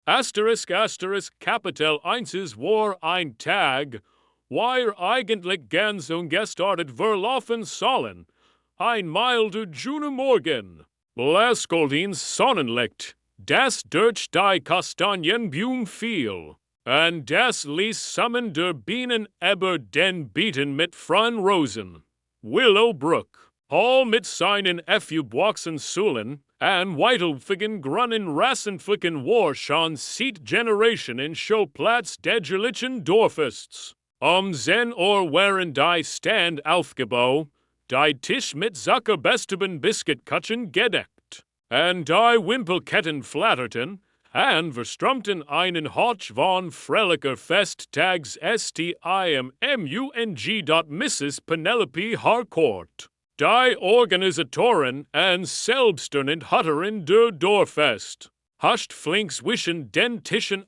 Asterisk asterisk Kapitel 1 war ein Tag, war eigentlich ganz ungestartet verlaufen sollen. Ein milder Junimorgen. Blasgoldins Sonnenlicht, das durch die Kastanienbaum fiel, und das ließ summen der Bienen über den Beeten mit freien Rosen. Willowbrook, Hall mit seinen Efeuboxen Sulen, and weitelfigen grunnen rassenflicken war schon seit Generationen Showplatz degerlichen Dorfists. Zen während die Stand aufgebau, die Tisch mit zuckerbestigen Biskuitkutschen gedeckt, and die Wimpelketten flatterten, and verstrumpten einen Hotch von fröhlicher Festtags ihrem Mrs. Penelope Harcourt. Die Organisatoren and selbsternend Hutterin der Dorffest, huscht flink zwischen den Tischen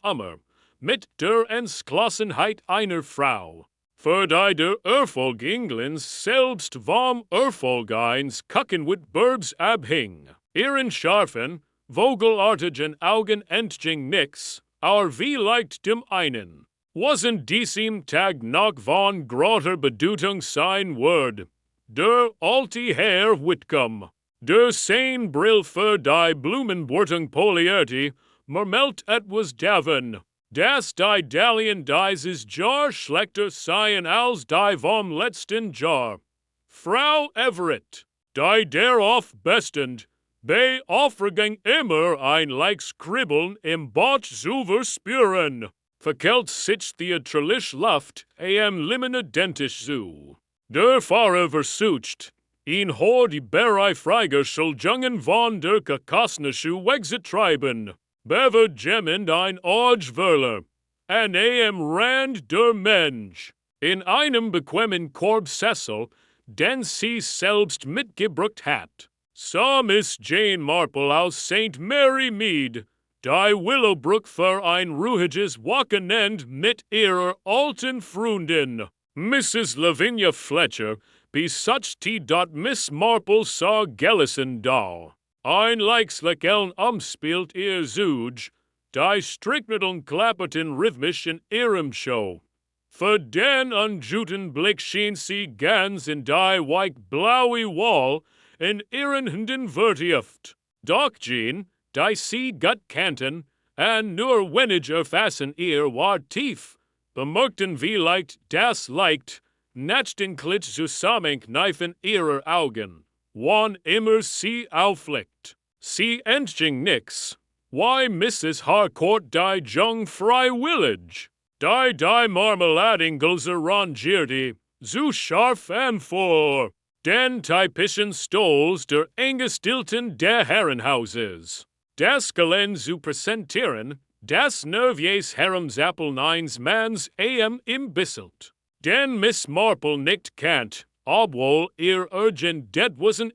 mit der Entschlossenheit einer Frau. Für die der Erfolg Englands selbst vom Erfolg eines Kuckenwit Burbs abhing. Ihren scharfen, vogelartigen Augen entging nix, wie leicht dem einen. Wasn't diesem Tag noch von großer Bedeutung sein Word. Der alte Herr Whitcomb, der sein Brill für die Blumenbortung polierte, murmelt etwas davon, dass die Dahlian dieses Jahr schlechter seien als die vom letzten Jahr. Frau Everett, die darauf bestend, bei Aufregung immer ein leichtes Kribbeln im Bauch zu verspüren, verkehlt sich theatralisch Luft limmene dentisch zu. Der Fahrer versucht, ihn hor die Berei Freiger Schuljungen von der Kakosnischu wegzutreiben, bever gemmend ein Orgwörler, an Rand der Mensch, in einem bequemen Korbsessel, den sie selbst mitgebracht hat. So Miss Jane Marple aus St. Mary Mead, die Willowbrook für ein ruhiges Wochenend mit ihrer alten Freundin, Mrs. Lavinia Fletcher, besuchte dort Miss Marple saw Gellison da. Ein Leichsleckellen umspielt ihr Zuge, die Stricknetteln klapperten rhythmisch in ihrem Show. Für den unjuten Blick schien sie ganz in die weich-blaue Wall in ihren Händen vertieft. Doch Jean, die sie gut kannten, und nur wenig erfassen ihr war tief, bemerkten wie leicht das Licht, nachten klitsch zusammenkneifen ihrer Augen, wann immer sie aufblickt. Sie entging nix. Why Mrs. Harcourt die jung freiwillig, die Marmeladingelse rangierte, so scharf and vor, den typischen Stols der Engestilten der Herrenhauses. Das Gelände zu präsentieren, das Nerviers Haremsappel neins Mans imbisselt. Den Miss Marple nicht kannt, obwohl ihr urgent det wasen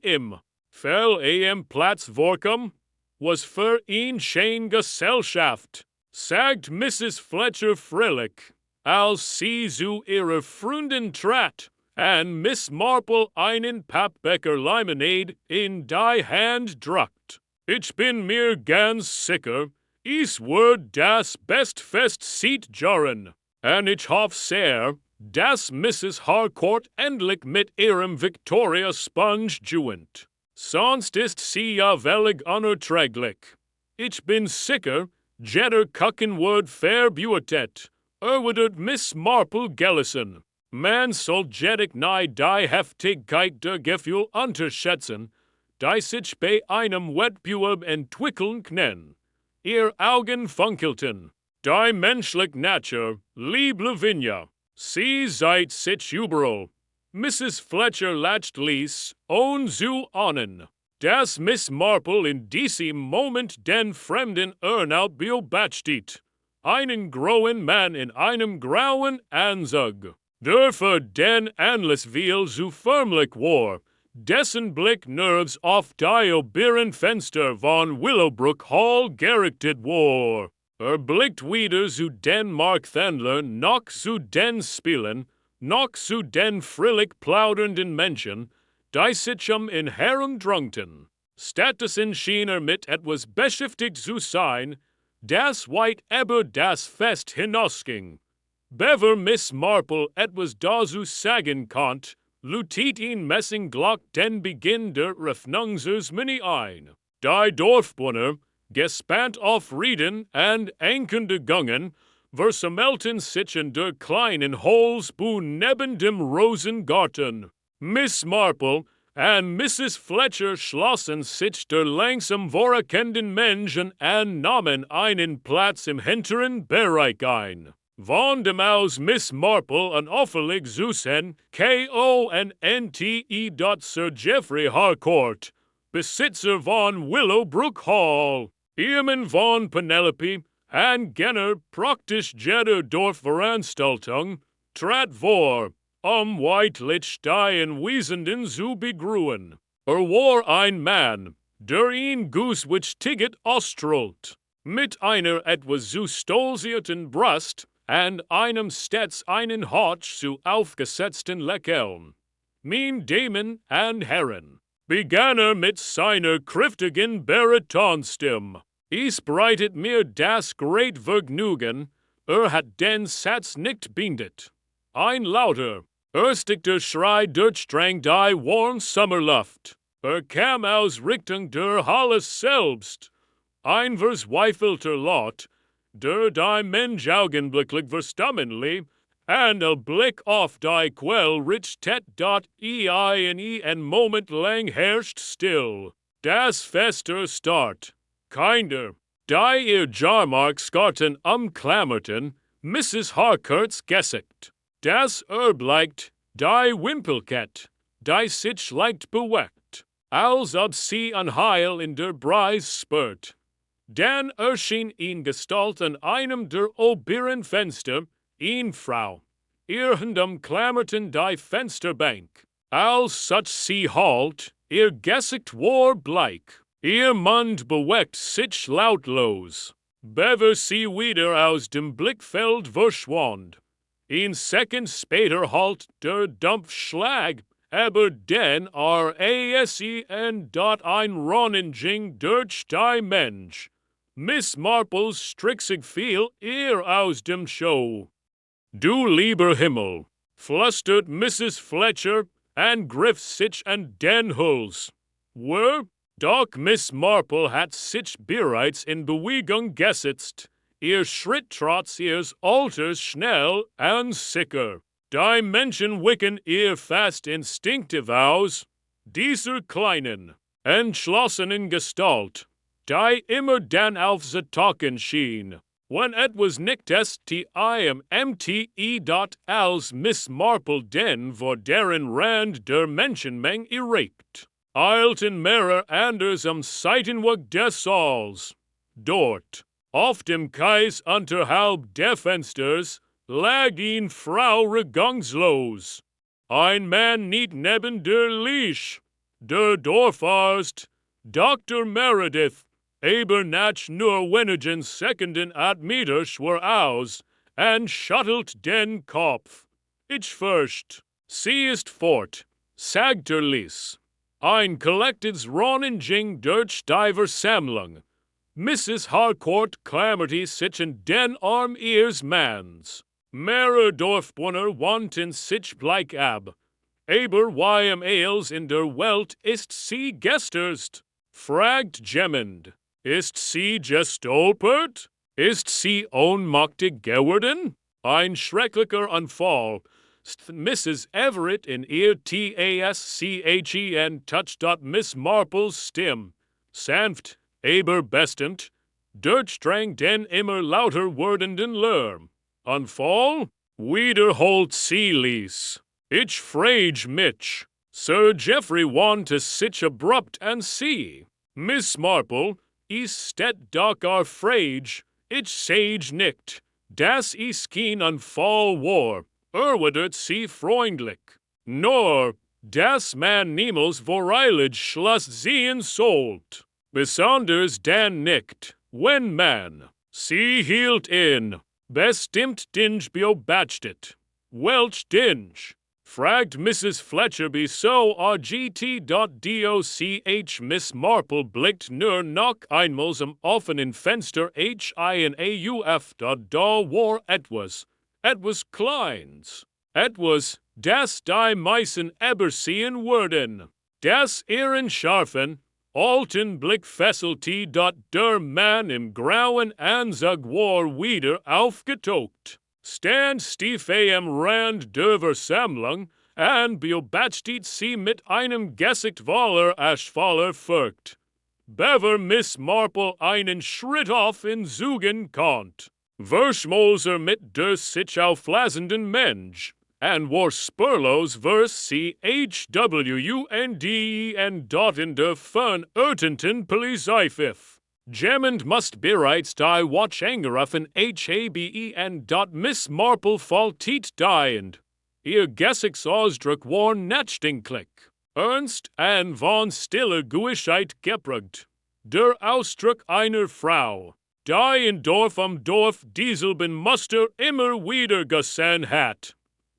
Fell Platz vorkom, was für ihn schein Gesellschaft, sagt Mrs. Fletcher frillig, als sie zu ihrer Freundin trat, and Miss Marple einen Pappbecker Limonade in die Hand druckt. Ich bin mir ganz sicher, es wird das Bestfest seit Jahren, und ich hoffe sehr, dass Mrs. Harcourt endlich mit ihrem Victoria Sponge juent. Sonst ist sie ja völlig unerträglich. Ich bin sicher, jeder Kucken wird verbuetet, erwidert Miss Marple Gellison. Man soll jedig nie die Heftigkeit der Gefühl unterschätzen, die sich bei einem Wettbewerb entwickeln können. Ihr Augen funkelten. Die menschliche Natur, lieb Lavinia, sie seid sich überall. Mrs. Fletcher lacht ließ, zu ahnen, dass Miss Marple in diesem Moment den fremden Urnaut beobachtet. Einen grauen Mann in einem grauen Anzug, der für den Anlass viel zu förmlich war, dessen Blick nervs auf die oberen Fenster von Willowbrook Hall gerichtet war. Blickt wieder zu den Markthandler, noch zu den Spielen, noch zu den frillig plaudernden Menschen, die sich in Herren drängten. Stattdessen schien mit etwas beschäftigt zu sein, das white aber das fest hinosking. Bever Miss Marple etwas dazu sagen konnt, lutit ihn messing glock den Beginn der Refnungsers mini ein. Die Dorfbewohner, gespannt auf Reden and enkende Gungen, versammelten sich in der kleinen Holzbu neben dem Rosengarten. Miss Marple and Mrs. Fletcher schlossen sich der langsam vorerkennenden Menschen und nahmen einen Platz im hinteren Bereich ein. Von dem aus Miss Marple an offelig Susan, K.O.N.N.T.E. Sir Geoffrey Harcourt, Besitzer von Willowbrook Hall, Ehemann von Penelope, and Genner praktisch jeder Dorfveranstaltung, trat vor, weitlich die Wiesenden zu begrüßen. War ein Mann, der ihn Goosewich Ticket ausstrahlt, mit einer etwas zu stolzierten Brust, and einem stets einen Hotch zu aufgesetzten Lächeln. Mein Damen and Herren, begann mit seiner kräftigen Baritonstimme. Es bereitet mir das great Vergnügen, hat den Satz nicht beendet. Ein lauter, erstigter Schrei durchdrang die warme Sommerluft. Kam aus Richtung der Halle selbst. Ein verzweifelter Lot, der die Mensch augenblicklich verstummen and a Blick auf die Quell richtet ein Moment lang herrscht still. Das fester Start. Kinder, die ihr Jarmarksgarten umklammerten, Mrs. Harcourts Gesicht. Das erbleicht, die Wimpelkette, die sich leicht bewegt, als ob sie Heil in der Breis spürt. Dann erschien in Gestalt an einem der oberen Fenster, eine Frau. Ihr Händen klammerten die Fensterbank. Als such sie halt, ihr Gesicht war bleich. Ihr Mund bewegt sich lautlos. Bever sie wieder aus dem Blickfeld verschwand. Ein Second später halt der Dampfschlag, aber den RASE und dort ein Ronenging durch die Mensch. Miss Marples stricksig fiel ihr aus dem Show. Du lieber Himmel, flüstert Mrs. Fletcher and griff sich an den Hals. Doch Miss Marple hat sich bereits in Bewegung gesetzt. Ihr Schritt trotz ihres Alters schnell und sicher. Die Menschen wicken ihr fast instinktiv aus. Dieser kleinen, entschlossenen Gestalt, die immer dann auf sie talken schien. When etwas nicht ihrem als Miss Marple den vor deren Rand der Menschenmenge erregt. Eilten mehrer anders Seitenweg des Saals. Dort, auf dem Kais unterhalb der Fensters, lag eine Frau regungslos. Ein Mann nicht neben der Leash. Der Dorfarzt, Dr. Meredith, aber nach nur wenigen Sekunden Admeter schwor aus und schüttelt den Kopf. Ich fürcht, sie ist fort, sagt Lies. Ein kollektives Ronenging durch die Versammlung. Mrs. Harcourt klammerte sich in den Arm ihres Manns. Mehrer Dorfbewohner wandten sich bleich ab. Aber als in der Welt ist sie gesterst? Fragt jemand. Ist sie gestolpert? Ist sie ohnmächtig geworden? Ein schrecklicher Anfall. Mrs. Everett in ihr TASCHEN touched Miss Marples Stimme. Sanft, aber bestimmt, durchdrang den immer lauter werdenden Lärm. Anfall? Wiederholt sie ließ. Ich frage mich. Sir Geoffrey wandte sich abrupt an sie. Miss Marple, is steht doch frage, ich sage nicht, dass ich kein Anfall war. Erwidert sie freundlich. Nor, dass man niemals voreilig schloss sehen sollt. Besonders dann nicht, wenn man sie hielt in, bestimmt Dinge beobachtet. Welch Dinge? Fragt Mrs. Fletcher be so rgt.doch Miss Marple blickt nur noch einmal zum offenen Fenster HINAUF da war etwas Kleins. Etwas, das die meisten übersehen würden. Das ihren scharfen, alten Blick fesselte der Mann im grauen Anzug war wieder aufgetaucht. Stand stief am Rand der Versammlung und beobachtet sie mit einem Gesicht voller voller Furcht. Bever Miss Marple einen Schritt auf in Zugen konnt. Verschmolzer mit der sich auflassenden Mensch. And war spurlos vers CHWUNDEN dot in der von Urtenten Polizeipfiff. Jemand must bereits die Watch angerufen HABEN dot Miss Marple faultit diend. Ihr Gesichtsausdruck war nachdenklich. Ernst and von stiller Guischheit geprägt. Der Ausdruck einer Frau, die in Dorf am Dorf dieselben Muster immer wieder gesehen hat.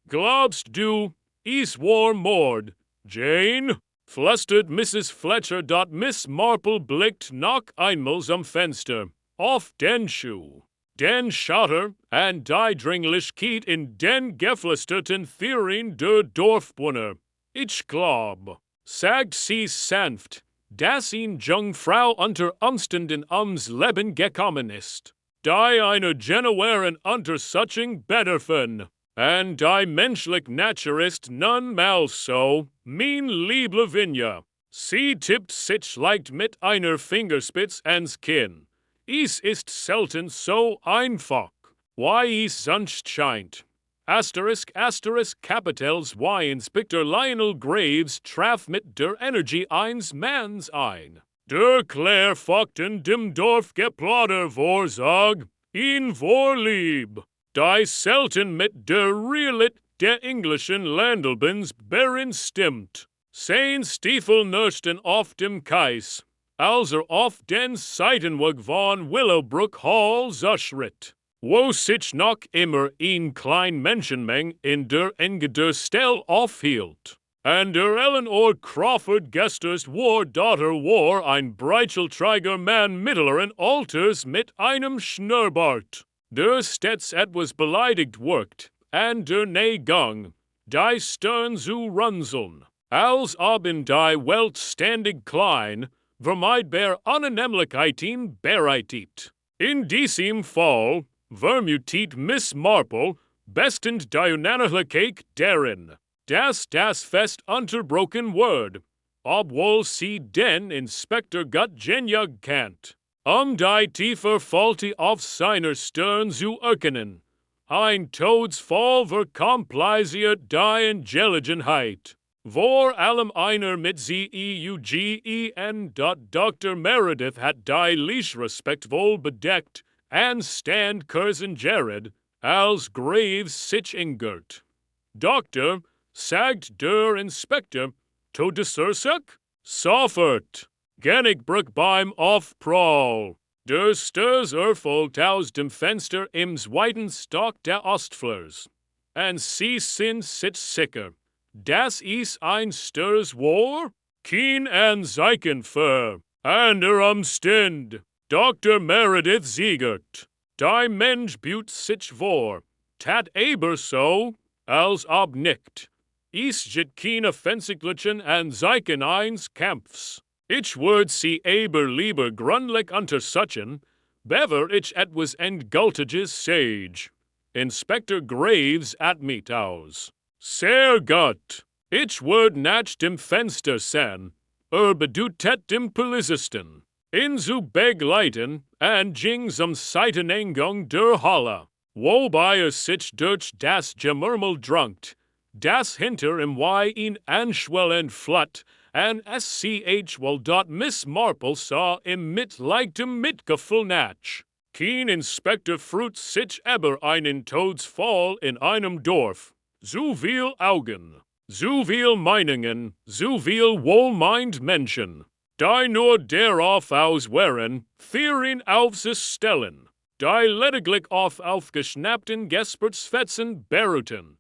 Glaubst du, es war Mord, Jane? Flüstert Mrs. Fletcher. Miss Marple blickt noch einmal zum Fenster, auf den Schuh, den Schotter und die Dringlichkeit in den geflüsterten Theorien der Dorfbewohner. Ich glaub, sagt sie sanft, dass ihn Jungfrau unter Umständen ums Leben gekommen ist, die eine Genueren Untersuchung bedürfen. And die menschlich Natur ist nun mal so, mein liebler Vinja. Sie tippt sich leicht mit einer Fingerspitz ans Kinn. Es ist selten so einfach, wie es sonst scheint. Capitals y Inspector Lionel Graves traf mit der Energie eines Manns ein. Der Claire folgten dem Dorfgeplauder Vorsag, ihn vorlieb. Die selten mit der Realit der englischen Landelbens Baron stimmt. Sein Stiefel nörschten auf dem Kais, als auf den Seitenweg von Willowbrook Hall schritt, wo sich noch immer ein klein Menschenmenge in der enge der Stell aufhielt. And der Eleanor Crawford Gesters Daughter war ein breitelträger Mann mittleren Alters mit einem Schnurrbart. Der stets etwas beleidigt wirkt, and der Negang, die Stirn zu runzeln, als ob in die Welt ständig klein, vermeidbar Unannehmlichkeiten bereitet. In diesem Fall vermutet Miss Marple bestens die Unannehmlichkeit darin, dass das Fest unterbrochen wird, obwohl sie den Inspektor gut genug kennt. Die tiefer Falte auf seiner Stirn zu erkennen. Ein Todesfall verkompliziert die Intelligenheit. Vor allem einer mit ZEUGEN. Dr. Meredith hat die Leash respektvoll bedeckt, and stand Curzon Jared, als Graves sich ingert. Doktor, sagt der Inspektor, Todesursache? Sofort. Genigbrook beim Aufprall. Der Störs erfolgt aus dem Fenster im zweiten Stock der Ostflurs. Und sie sind sich sicher, dass es ein Störs war? Kein Anzeichen für andere Umstände. Dr. Meredith siegert. Die Mensch büht sich vor, tat aber so, als ob nicht. Es gibt keine offensichtlichen Anzeichen eines Kampfs. Ich würd sie aber lieber gründlich untersuchen, bevor ich etwas Endgültiges sage. Inspector Graves admit aus. Sehr gut. Ich würd nach dem Fenster sehen, bedutet dem Polizisten. In zu begleiten, und ging zum Seiteneingang der Halle, wobei sich durch das Gemurmel drängt, das hinter ihm wie ihn anschwellend Flut, and SCH will dot Miss Marple saw im mitleichtem Mitgefühl nach. Kein Inspektor frucht sich aber einen Todesfall in einem Dorf. So viel Augen, so viel Meinungen, so viel wohlmeint Menschen, die nur darauf auswären, Theorien aufzustellen, die lediglich auf aufgeschnappten Gespertsfetzen beruhten.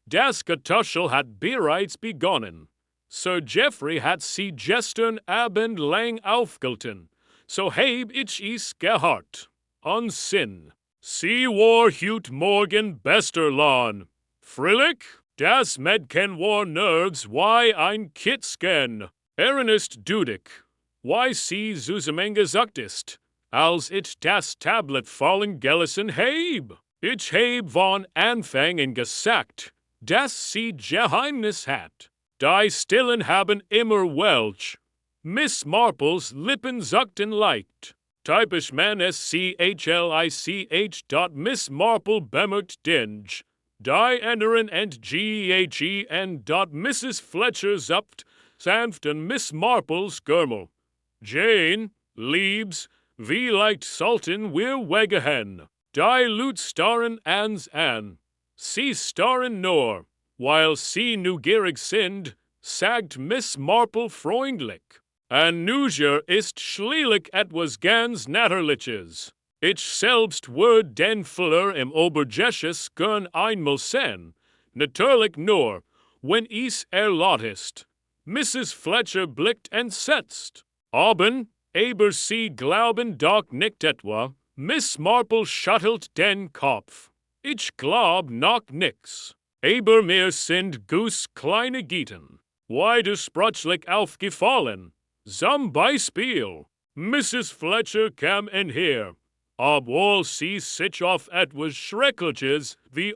Das Getuschel hat bereits begonnen. Sir Geoffrey hat sie gestern Abend lang aufgehalten. So heb ich es gehört. Unsinn. Sie war heut Morgen besterlahn. Frillig? Das Mädchen war nerves wie ein Kitzken. Ernest dudig. Why sie zusammengesagt ist, als ich das Tablet fallen gelassen heb. Ich heb von Anfang an gesagt, dass sie Geheimnis hat. Die Stillen haben immer welch. Miss Marples Lippen sagten leicht. Typisch man schlich. Miss Marple bemerkt dinge. Die anderen and Ghen. Mrs. Fletcher zapft sanft an Miss Marples Gürmel. Jane, liebs, wie leicht Sultan wir wegehen. Die Lute starren ans an. Sie starren nur. While sie neugierig sind, sagt Miss Marple freundlich. Ein Neugier ist schließlich etwas ganz Natürliches. Ich selbst würde den Fehler im Obergeschoss gern einmal sehen. Natürlich nur, wenn es erlaubt ist. Mrs. Fletcher blickt entsetzt. Aber sie glauben doch nicht etwa. Miss Marple schüttelt den Kopf. Ich glaub noch nix. Aber mir sind kleine Gieten. Widersprüchlich aufgefallen. Zum Beispiel, Mrs. Fletcher kam in hier. Obwohl sie sich auf etwas Schreckliches wie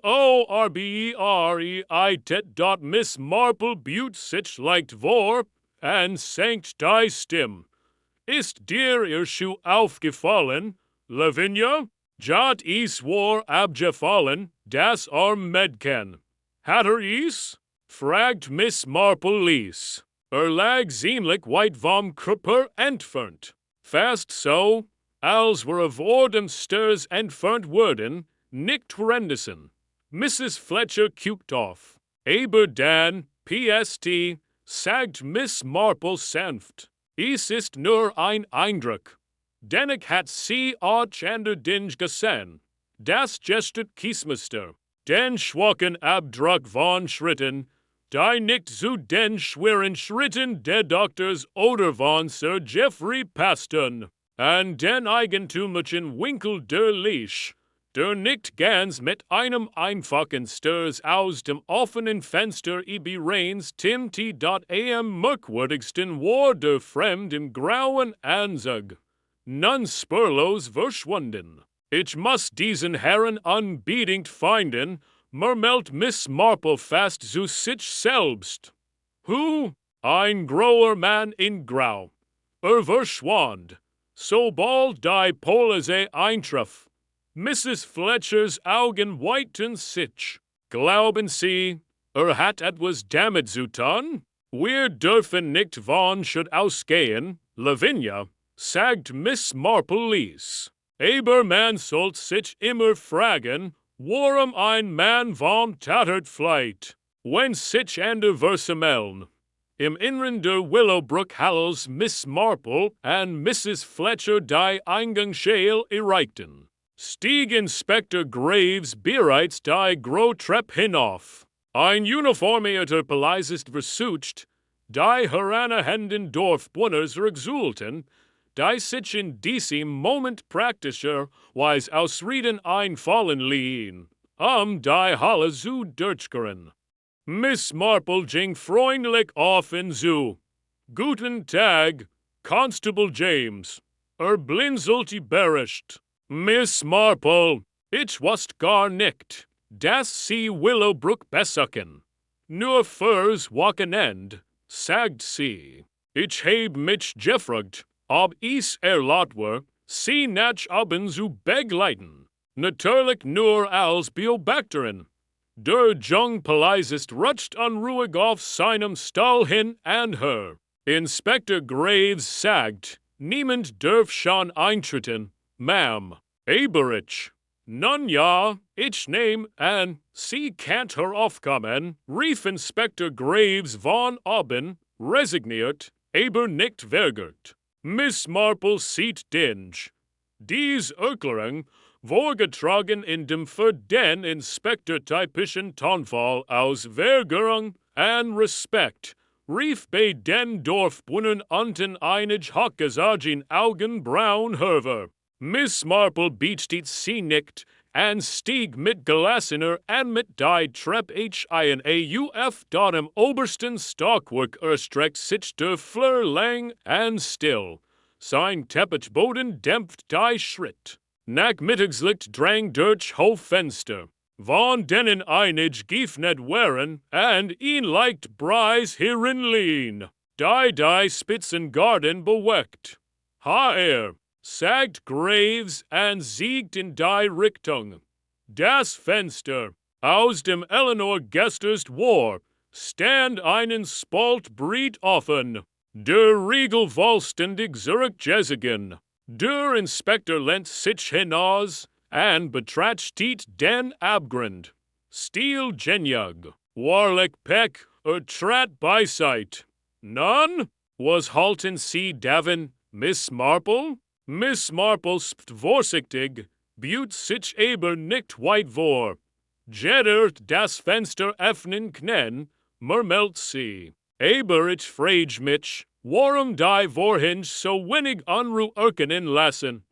dort Miss Marple büt sich leicht vor, und senkt die Stimme. Ist dir ihr Schuh aufgefallen, Lavinia? Jat is war abgefallen, das Mädchen. Hat is? Fragt Miss Marple lies. Lag ziemlich weit vom Körper entfernt. Fast so, als wir vor dem Stairs entfernt wurden, nicht Renderson. Mrs. Fletcher guckt auf. Aber dann, PST, sagt Miss Marple sanft. Es ist nur ein Eindruck. Dennoch hat sie auch ander Dinge gesehen. Das gestert Kiesmeister. Den schwachen Abdruck von Schritten, die nicht zu den schweren Schritten der Doktors oder von Sir Geoffrey passten. An den eigentümlichen Winkel der Leash, der nicht ganz mit einem einfachen Sturs aus dem offenen Fenster übereins timmte, am merkwürdigsten war der Fremd im grauen Anzug. Nun spurlos verschwunden. Ich muss diesen Herrn unbedingt finden, murmelt Miss Marple fast zu sich selbst. Who? Ein grauer Mann in Grau. Verschwand. Sobald die Polizei eintraf. Mrs. Fletchers Augen weiten sich. Glauben Sie, hat etwas damit zu tun? Wir dürfen nicht von Schuld ausgehen, Lavinia, sagt Miss Marple lies. Aber man sollte sich immer fragen, warum ein Mann von tattert fleit, wenn sich andere melden. Im Innern der Willowbrook Halls Miss Marple und Mrs. Fletcher die Eingangsschale erreichten. Stieg Inspector Graves bereits die Großtreppe hinauf. Ein uniformierter Polizist versucht, die heranahenden Dorfbewohners exulten, die sich in diesem Moment praktischer weise Ausreden einfallen liehen, die Halle zu durchgehen. Miss Marple ging freundlich auf ihn zu. Guten Tag, Constable James. Blinzelte beherrscht. Miss Marple, ich wusste gar nicht, dass Sie Willowbrook besuchen. Nur fürs Wochenend, sagt sie. Ich heb mich gefragt, ob es erlaubt war, Sie nach oben zu begleiten. Natürlich nur als Beobachterin. Der junge Polizist rutscht unruhig auf seinem Stuhl hin und her. Inspector Graves sagt, niemand darf schon eintreten, Ma'am. Aber ich. Nun ja, ich nehm an, Sie kannt heraufkommen, rief Inspector Graves von oben, resigniert, aber nicht verärgert. Miss Marple sieht dinge. Dies Erklärung Vorgetragen in dem für den inspektortypischen Tonfall aus Vergurung and Respekt, rief bei den Dorfbunnen unten einig Hockgesagin Augenbraun Herver. Miss Marple beachtet sie nicht, and stieg mit gelassener and mit die Trepp auf dem obersten Stockwerk erstreckt sich der Fleur lang and still. Sein Teppichboden dämpft die Schritt. Nachmittagslicht drang durch Hoffenster. Von denen einig geöffnet wären, and ihn leicht Breis hierin liehen. Die Spitzengarten beweckt. Sagt Graves and siegt in die Richtung. Das Fenster, aus dem Eleanor gesterst war, stand einen Spalt breit offen. Der Riegel vollständig zurückgezogen. Der Inspektor lehnt sich hinaus and betrachtet den Abgrund. Stil genjug, warlich Peck trat beiseit. Nun, was halten Sie davon, Miss Marple? Miss Marple spt vorsichtig, büht sich aber nicht weit vor. Jedert das Fenster öffnen können, murmelt sie. Aber ich frage mich, warum die Vorhinge so wenig Unruhe erkennen lassen.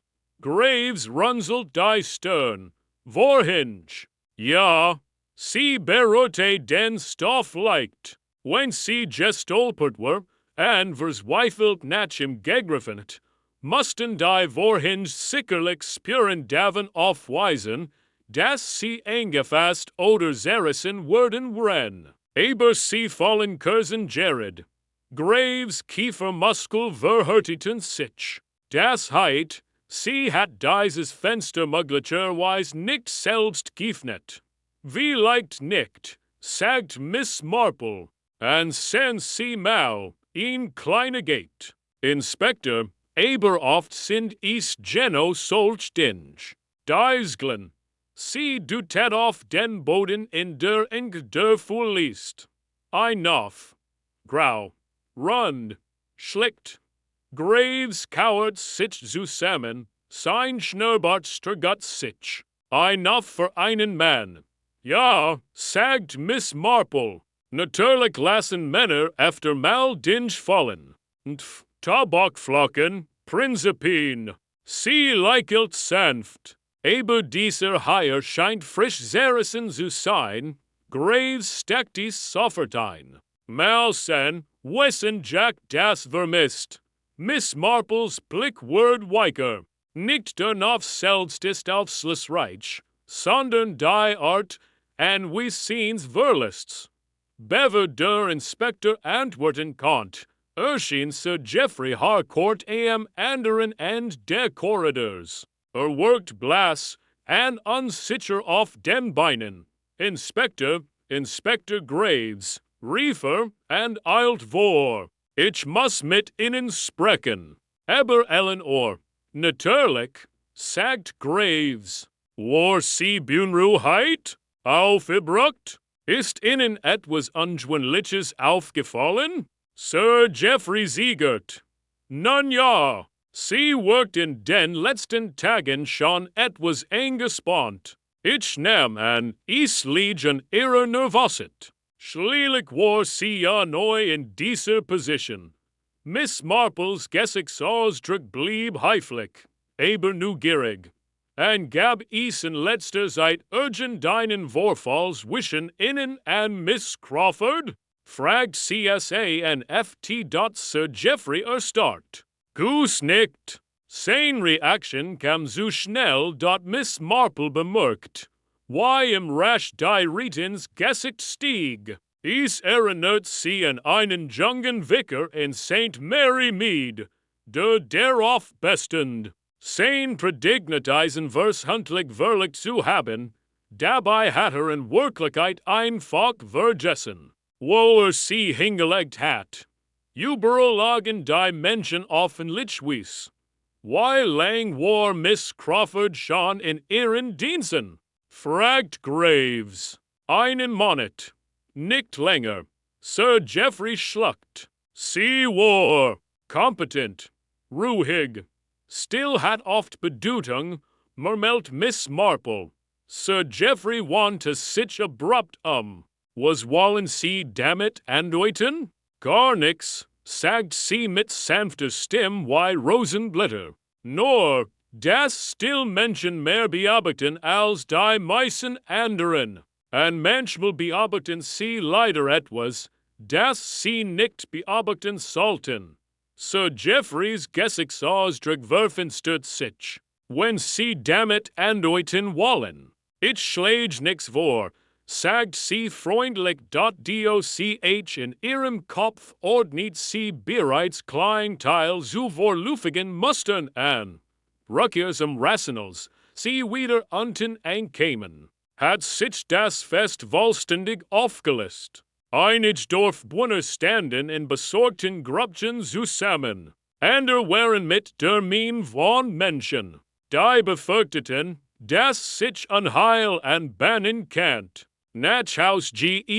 Graves runzelt die Stirn. Vorhinge. Ja, sie bereute den Stoff leicht. Wenn sie gestolpert war, and verzweifelt nach ihm gegriffen hat, mussten die Vorhinge sicherlich spüren davon aufweisen, dass sie eingefasst oder zerrissen worden waren. Aber sie fallen kurzen Jared. Graves Kiefermuskel verhärteten sich. Das heißt, sie hat dieses Fenster möglicherweise nicht selbst geöffnet. Vielleicht nicht, sagt Miss Marple. And sehen Sie mal, ein kleiner Gate. Inspektor, aber oft sind es Geno solch Dinge. Deisglen. Sie dutet auf den Boden in der Ink der Fullist. Einauf. Grau. Rund. Schlicht. Graves kauert sich zusammen. Sein Schnurrbart struggt sich. Enough für einen Mann. Ja, sagt Miss Marple. Natürlich lassen Männer efter mal Dinge fallen. Und Tabakflocken, Prinzipien. Sie lächelt sanft. Aber dieser Haier scheint frisch zerrissen zu sein. Graves steckt dies sofort ein. Mal sehen, wessen Jack das vermisst. Miss Marples Blick wird weicher. Nicht danach selbst ist aufschlussreich, sondern die Art and we seens verlists. Bever der Inspektor antworten konnt, erschien Sir Geoffrey Harcourt am anderen End der Corridors. Worked blass and unsicher auf den Beinen. Inspector Graves, Riefer and eilt vor. Ich muss mit Ihnen sprechen. Aber Eleanor, natürlich, sagt Graves. War Sie Bunruheit? Aufgebracht? Ist Ihnen etwas Ungewöhnliches aufgefallen? Sir Geoffrey siegert. Nun ja. Sie worked in den letzten Tagen schon etwas eingespannt. Ich nahm an, es liegt an ihrer Nervosität. Schließlich war sie ja neu in dieser Position. Miss Marples Gesichtsausdruck blieb heiflich, aber neugierig. Und gab es in letzter Zeit irgendeinen Vorfall zwischen Ihnen und Miss Crawford? Fragt CSA und FT. Sir Geoffrey erstarrt. Goose nickt. Sein Reaction kam so schnell, dass Miss Marple bemerkt, wie im rasch die Ritens Gesicht stieg. Es erinnert sie an einen jungen Vicar in St. Mary Mead, der darauf bestund, sein Predigneteisen vershandlich verlich zu haben, dabei hat in Wirklichkeit einfach vergessen, wo sie hingelegt hat. Überall lagen die Menschen offenlich wies. Wie lang war Miss Crawford schon in ihren Diensten? Fragt Graves. Einen Monat. Nicht länger. Sir Geoffrey schluckt. Sie war kompetent, ruhig. Still hat oft Bedeutung, Mermelt Miss Marple. Sir Geoffrey want to sich abrupt Was wallen sie damit andeuten? Gar nix, sagt sie mit sanfter Stimme wie Rosenblätter. Nor, das still Menschen mehr beobachten als die meisten anderen. And manchmal beobachten sie leider etwas, das sie nicht beobachten sollten. Sir Geoffrey's Gesichtsaussdruck stut sich, wenn sie damit andeuten wollen. Ich schlage nix vor, sagt sie freundlich. Doch in ihrem Kopf ordnet sie bereits Kleinteil zu vorläufigen Mustern an. Rückkehrs Rationals, sie wieder unten ankämen, hat sich das Fest vollständig aufgelöst. Einige Dorfbewohner standen in besorgten Gruppchen zusammen. Ander waren mit der Mien von Menschen, die befürchteten, dass sich Unheil anbahnen könnte. Nachhaus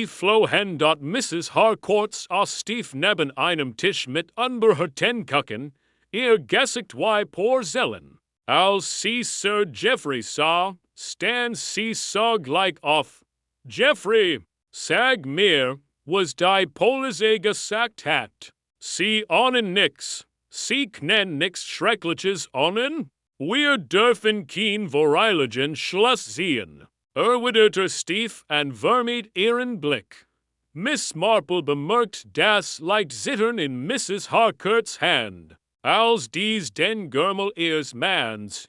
flohen dort Mrs. Harcourts aus stief neben einem Tisch mit unberührten Kuchen, ihr Gesicht wie Porzellan. Als sie Sir Geoffrey sah, stand sie sogleich auf. Geoffrey, sag mir, was die Polizei gesagt hat. Sie ahnen nix. Sie können nix Schreckliches ahnen? Wir dürfen kein Vorheiligen Schluss sehen. Erwiderte stief und vermied ihren Blick. Miss Marple bemerkt das leicht Zittern in Mrs. Harcourts Hand. Als dies den Gürmel ihres Manns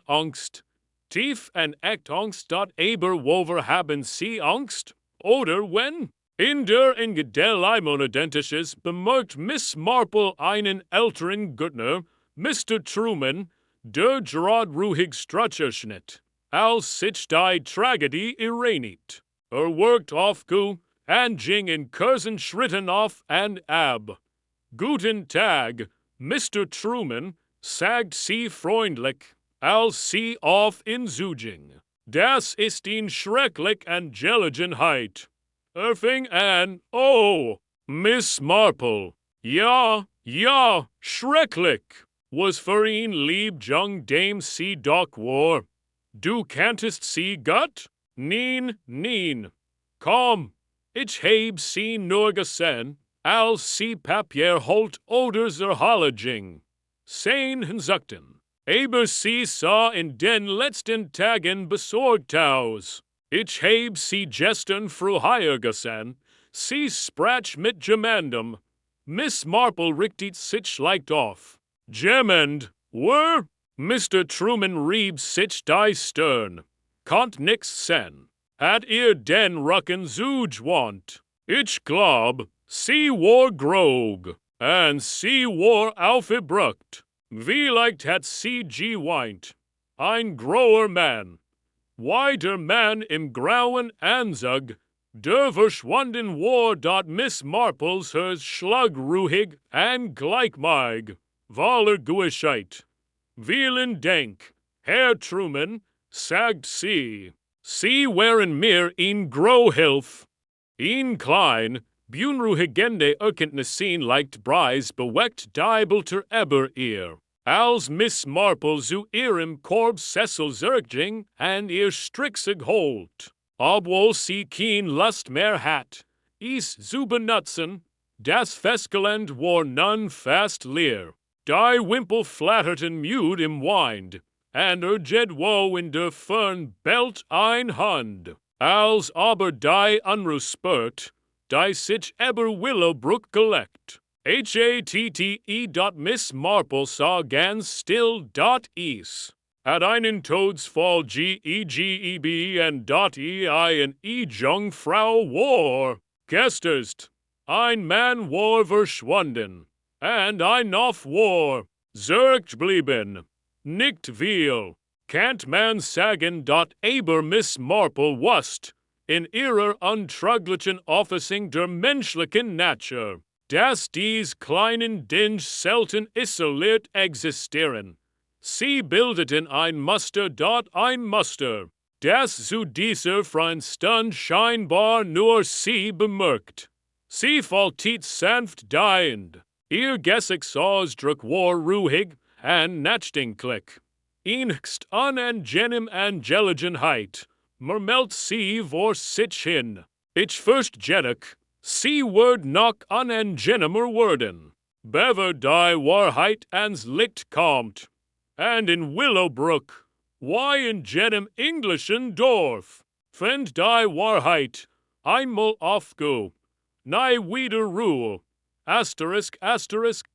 Angst. Tief und echt Angst. Aber wover haben sie Angst? Oder wenn? In der Ingedelimonidentisch bemerkt Miss Marple einen älteren Gürtner, Mr. Truman, der gerade ruhig Strutscherschnitt. Als sich die Tragödie ereinigt. Workt auf gu, und ging in kurzen Schritten auf und ab. Guten Tag, Mr. Truman, sagt sie freundlich, als sie auf ihn zuging. Das ist in schrecklich Angelegenheit. Fing an, oh, Miss Marple. Ja, schrecklich. Was für ihn lieb jung Dame sie doch war. Du kanntest sie gut? Neen. Komm, ich heb sie nur gesehen, als sie Papier holt oder zerhalliging. Sein sagten. Aber sie sah in den letzten Tagen besorgt aus. Ich heb sie gestern früher gesehen. Sie sprach mit jemandem. Miss Marple richtet sich leicht auf. Jemand, wer? Mr. Truman rieb sich die Stirn. Konnt nix sen. Hat ihr den Rücken zugewand? Ich glaub, sie war grog. Und sie war aufgebrucht. Vielleicht hat sie geweint. Ein grauer Mann. Why der Mann im grauen Anzug, der verschwunden war. Dort Miss Marples hers schlagruhig und gleichmig. Waller Guescheit. Vielen Dank, Herr Truman, sagt sie. Sie wären mir in Grohhilf. In klein, bunruhigende Erkenntnissen leicht Breis beweckt diebelter aber ihr. Als Miss Marple zu ihrem Korb Cecil zurückging und ihr stricksig holt. Obwohl sie kein Lust mehr hat, is zu benutzen, das Festgelend war nun fast leer. Die Wimpel flatterten müd im Wind, und jed wo in der Fern bellt ein Hund. Als aber die Unruspert, die sich eber Willowbrook gelegt. Hatte. Miss Marple sah ganz still. Is. At einen Todesfall gegeb und ein Jungfrau war. Gesterst. Ein Mann war verschwunden. And ein noch war. Zurückblieben. Nicht viel. Can't man sagen. Aber Miss Marple wusst. In ihrer untrüglichen Auffassung der menschlichen Natur. Dass dies kleinen Dinge selten isoliert existieren. Sie bildeten ein Muster. Ein Muster, das zu dieser freien Stund scheinbar nur sie bemerkt. Sie faltit sanft diend. Ihr Gesichtsausdruck war ruhig und nachdenklich. enigst unangenem angeligenheit, mermelt sie vor sich hin. Ich first jedek, sie word noch unangenemer worden. Bever die Wahrheit ans Licht kommt. And in Willowbrook, why in jenem englischen Dorf, find die Wahrheit, einmal aufgo, nie wieder Ruhe. Asterisk,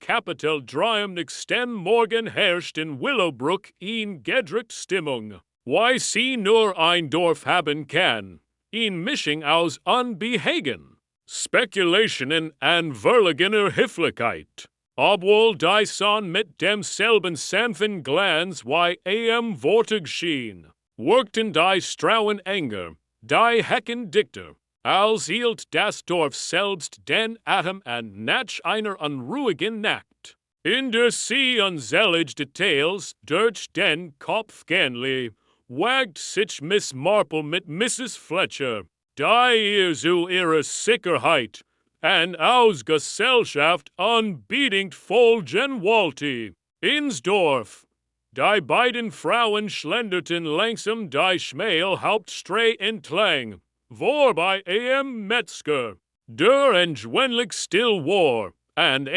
Kapitel Dreiem extend morgen herrscht in Willowbrook in gedrückt Stimmung. Why sie nur ein Dorf haben kann, in Mischung aus Unbehagen, Spekulationen an verlegener Höflichkeit. Obwohl die Sonne mit demselben sanften Glanz wie Worte schien, wirkten die Strauen enger, die Hecken dichter, als hielt das Dorf selbst den Atem an nach einer unruhigen Nacht. In der sie unselige Details durch den Kopf gähnli, wagt sich Miss Marple mit Mrs. Fletcher, die ihr zu ihrer Sicherheit an aus Gesellschaft unbedingt folgen wollte. Ins Dorf. Die beiden Frauen schlenderten langsam die schmale Hauptstraße entlang, vorbei Metzger, der entschwendlich still war, and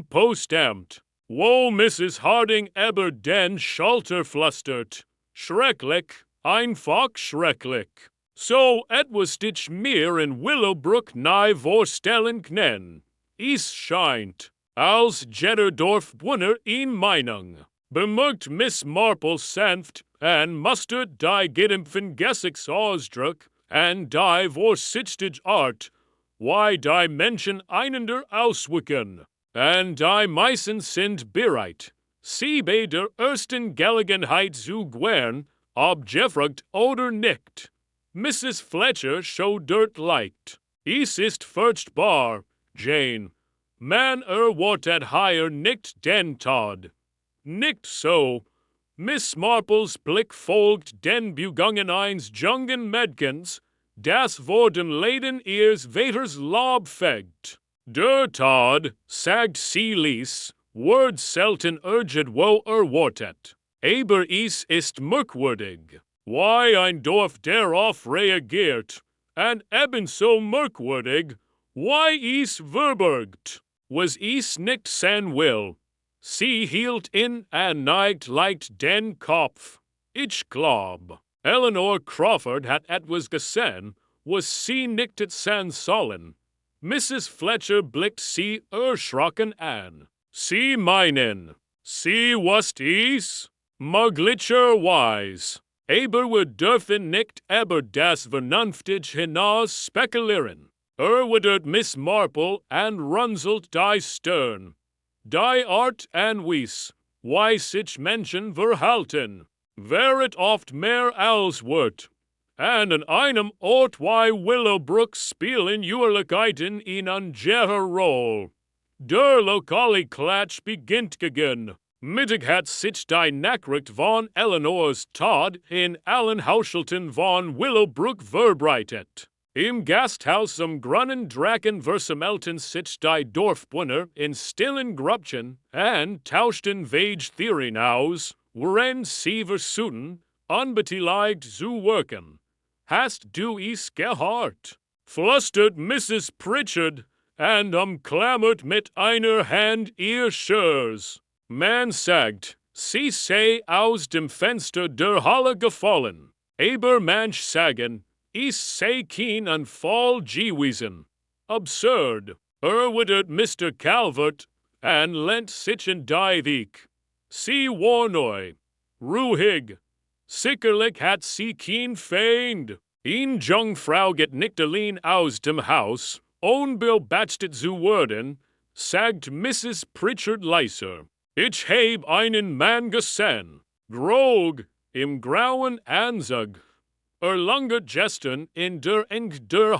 Postamt, wo Mrs. Harding aber den Schalter flüstert. Schrecklich, einfach schrecklich. So etwas dich mir in Willowbrook nahe vorstellen können. Es scheint, als jeder Dorfbewohner in Meinung. Bemerkt Miss Marple sanft and mustert die gedimpften Gesichtsausdruck and die vorsichtige Art, why die Menschen einander auswirken. And die meisten sind bereit, sie bei der ersten Gelegenheit zu gewähren, ob gefragt oder nicht. Mrs. Fletcher schaudert leicht. Es ist furchtbar, Jane. Man erwartet hier nicht den Tod. Nicht so. Miss Marples Blick folgt den Bugungen eines jungen Mädchens, das vor den Leden ihres Vaters Lob fegt. Der Tod, sagt sie ließ, wird selten irgendwo erwartet. Aber es ist merkwürdig. Why ein Dorf darauf reagiert, and ebenso merkwürdig, why es verbergt, was es nicht sein will. Sie hielt in and neigt leicht den Kopf. Ich glaub, Eleanor Crawford hat etwas gesehen, was sie nicht sein sollen. Mrs. Fletcher blickt sie erschrocken an. Sie meinen, sie wusst es? Möglicherweise. Aber wir dürfen nicht über das vernünftig hinaus spekulieren. Erwidert Miss Marple and runzelt die Stirn. Die Art and Weise, wie sich Menschen verhalten, wäret oft mehr als Wort. And an einem Ort wie Willowbrook spielen Jührlichkeiten in ungeheure Rolle. Der lokale Klatsch beginnt gegen. Mittag hat sich die Nachricht von Eleanors Tod in allen Haushalten von Willowbrook verbreitet. Im Gasthaus am Grünen Drachen versammelten sich die Dorfbewohner in stillen Grüppchen und tauschten Theorien aus, worin sie versuchten, unbeteiligt zu wirken. Hast du es gehört? Flüstert Mrs. Pritchard und umklammert mit einer Hand ihr Schurz. Man sagt, sie sei aus dem Fenster der Halle gefallen, aber manch sagen, es sei kein Unfall gewesen. Absurd, erwidert Mr. Calvert, und lehnt sich in die Weg. Sie war neu, ruhig, sicherlich hat sie kein Feind. Eine Jungfrau geht nicht allein aus dem Haus, unbeobachtet zu werden, sagt Mrs. Pritchard leiser. Ich heb einen Mann gesehen, grog, im grauen Anzug. Lange gestern in der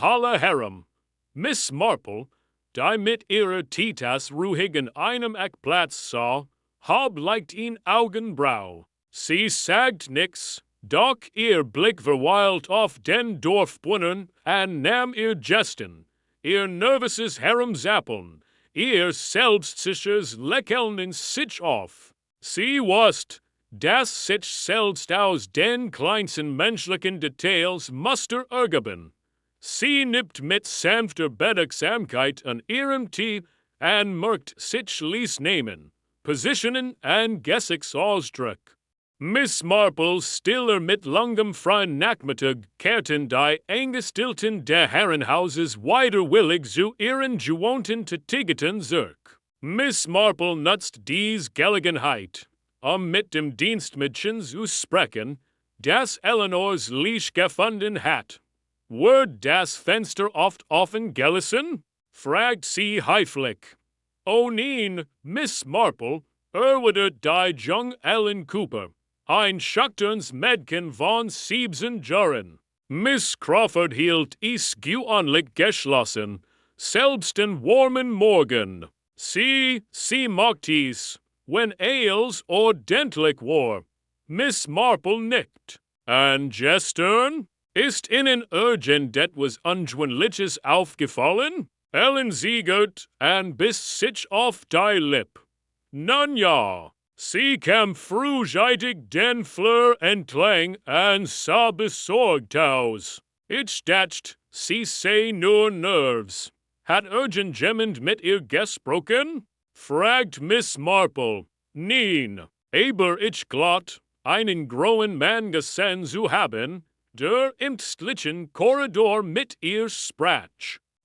Halle herum. Miss Marple, die mit ihrer Titas ruhig in einem Eckplatz sah, hab leicht in Augenbrau. Sie sagt nix, doch ihr Blick verweilt auf den Dorfbewohnern und nahm ihr Gesten, ihr nervöses Herumzappeln, ihr selbstsicheres Lächeln in sich auf. Sie wusst, Das sich selbst aus den kleinsten menschlichen Details muster ergeben. Sie nimmt mit sanfter Bedachtsamkeit an ihrem Tee and merkt sich lies nehmen, positionen and Gesichtsausdruck. Miss Marple stiller mit langem freien Nachmittag kehrten die Eingestellten der Herrenhauses widerwillig zu ihren gewohnten Tätigkeiten zurück. Miss Marple nutzt dies Gelegenheit, mit dem Dienstmädchen zu sprechen, das Eleanors Leash gefunden hat. Wird das Fenster oft offen gelassen? Fragt sie heiflich. Oh nein, Miss Marple, wurde die jung Ellen Cooper, ein schüchternes Mädchen von 7 Jahren. Miss Crawford hielt es gewöhnlich geschlossen, selbst den warmen Morgen. Sie mocht es, wenn es ordentlich war. Miss Marple nickt. Und gestern? Ist Ihnen irgendetwas Ungewöhnliches aufgefallen? Ellen ziegert und biss sich auf die Lippe. Nun ja, sie kam frühzeitig den Flur entlang und sah besorgt aus. Ich dachte, sie sei nur Nerves. Hat irgendjemand mit ihr gesprochen? Fragt Miss Marple. Nein, aber ich glatt, einen grauen Mann gesehen zu haben, der im ängstlichen Korridor mit ihr sprach.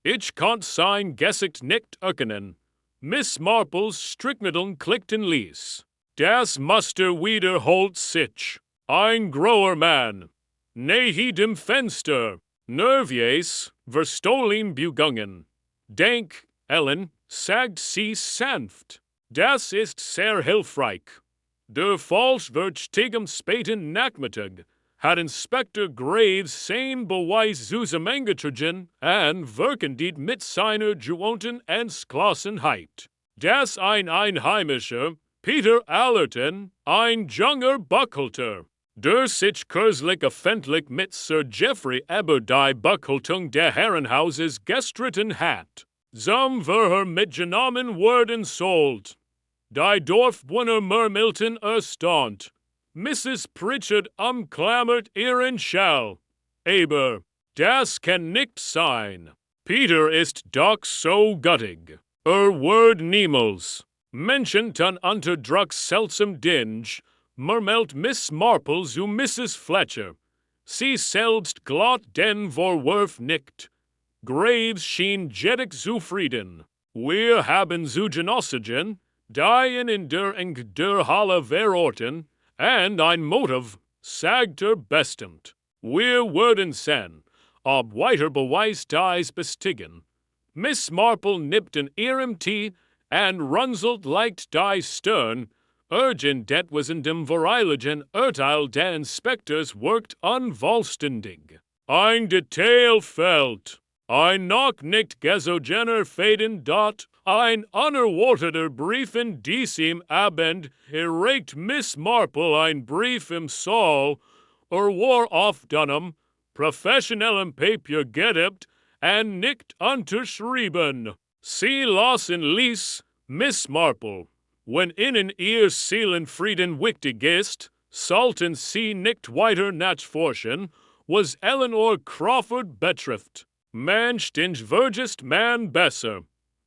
Ich konnt sein Gesicht nicht erkennen. Miss Marples Stricknadeln klickten ließ. Das Muster wiederholt sich. Ein grauer Mann. Nahe dem Fenster. Nervös, verstohlen begangen. Denk, Ellen, sagt sie sanft. Das ist sehr hilfreich. Der Falsch wird gegen späten Nachmittag. Hat Inspector Graves sein Beweis zusammengetragen und wirken dit mit seiner gewohnten Entschlossenheit. Das ein Einheimischer, Peter Allerton, ein junger Buckhalter, der sich kürzlich öffentlich mit Sir Geoffrey über die Buckhaltung der Herrenhauses gestritten hat. Zum Verhör mitgenommen worden sollt. Die Dorfbewohner murmelten erstaunt. Mrs. Pritchard umklammert ihren Schal. Aber das kann nicht sein. Peter ist doch so guttig. Word niemals. Menschen tan unter Druck seltsam Dinge, murmelt Miss Marple zu Mrs. Fletcher. Sie selbst glatt den Vorwurf nicht. Graves schien jettig zufrieden. Wir haben zu genossigen, die in der Halle verorten, and ein Motiv, sagt bestimmt. Wir würden sehen, ob weiter Beweis dies bestigen. Miss Marple nippt in ihrem Tee and runzelt leicht die Stirn. Irgendetwas in dem virilischen Urteil der Inspektors wirkt unvollständig. Ein Detail fehlt. Ein noch nicht gesogener Faden dort. Ein unerwarteter Brief in diesem Abend erregt Miss Marple ein Brief im Saal, war auf Dunham, professionellem Papier gedippt und nicht unterschrieben. Sie lassen ließ, Miss Marple, wenn Ihnen Ihr Seelenfrieden wichtig ist, sollten Sie nicht weiter nachforschen, was Eleanor Crawford betrifft. Mensch, den würdest man besser.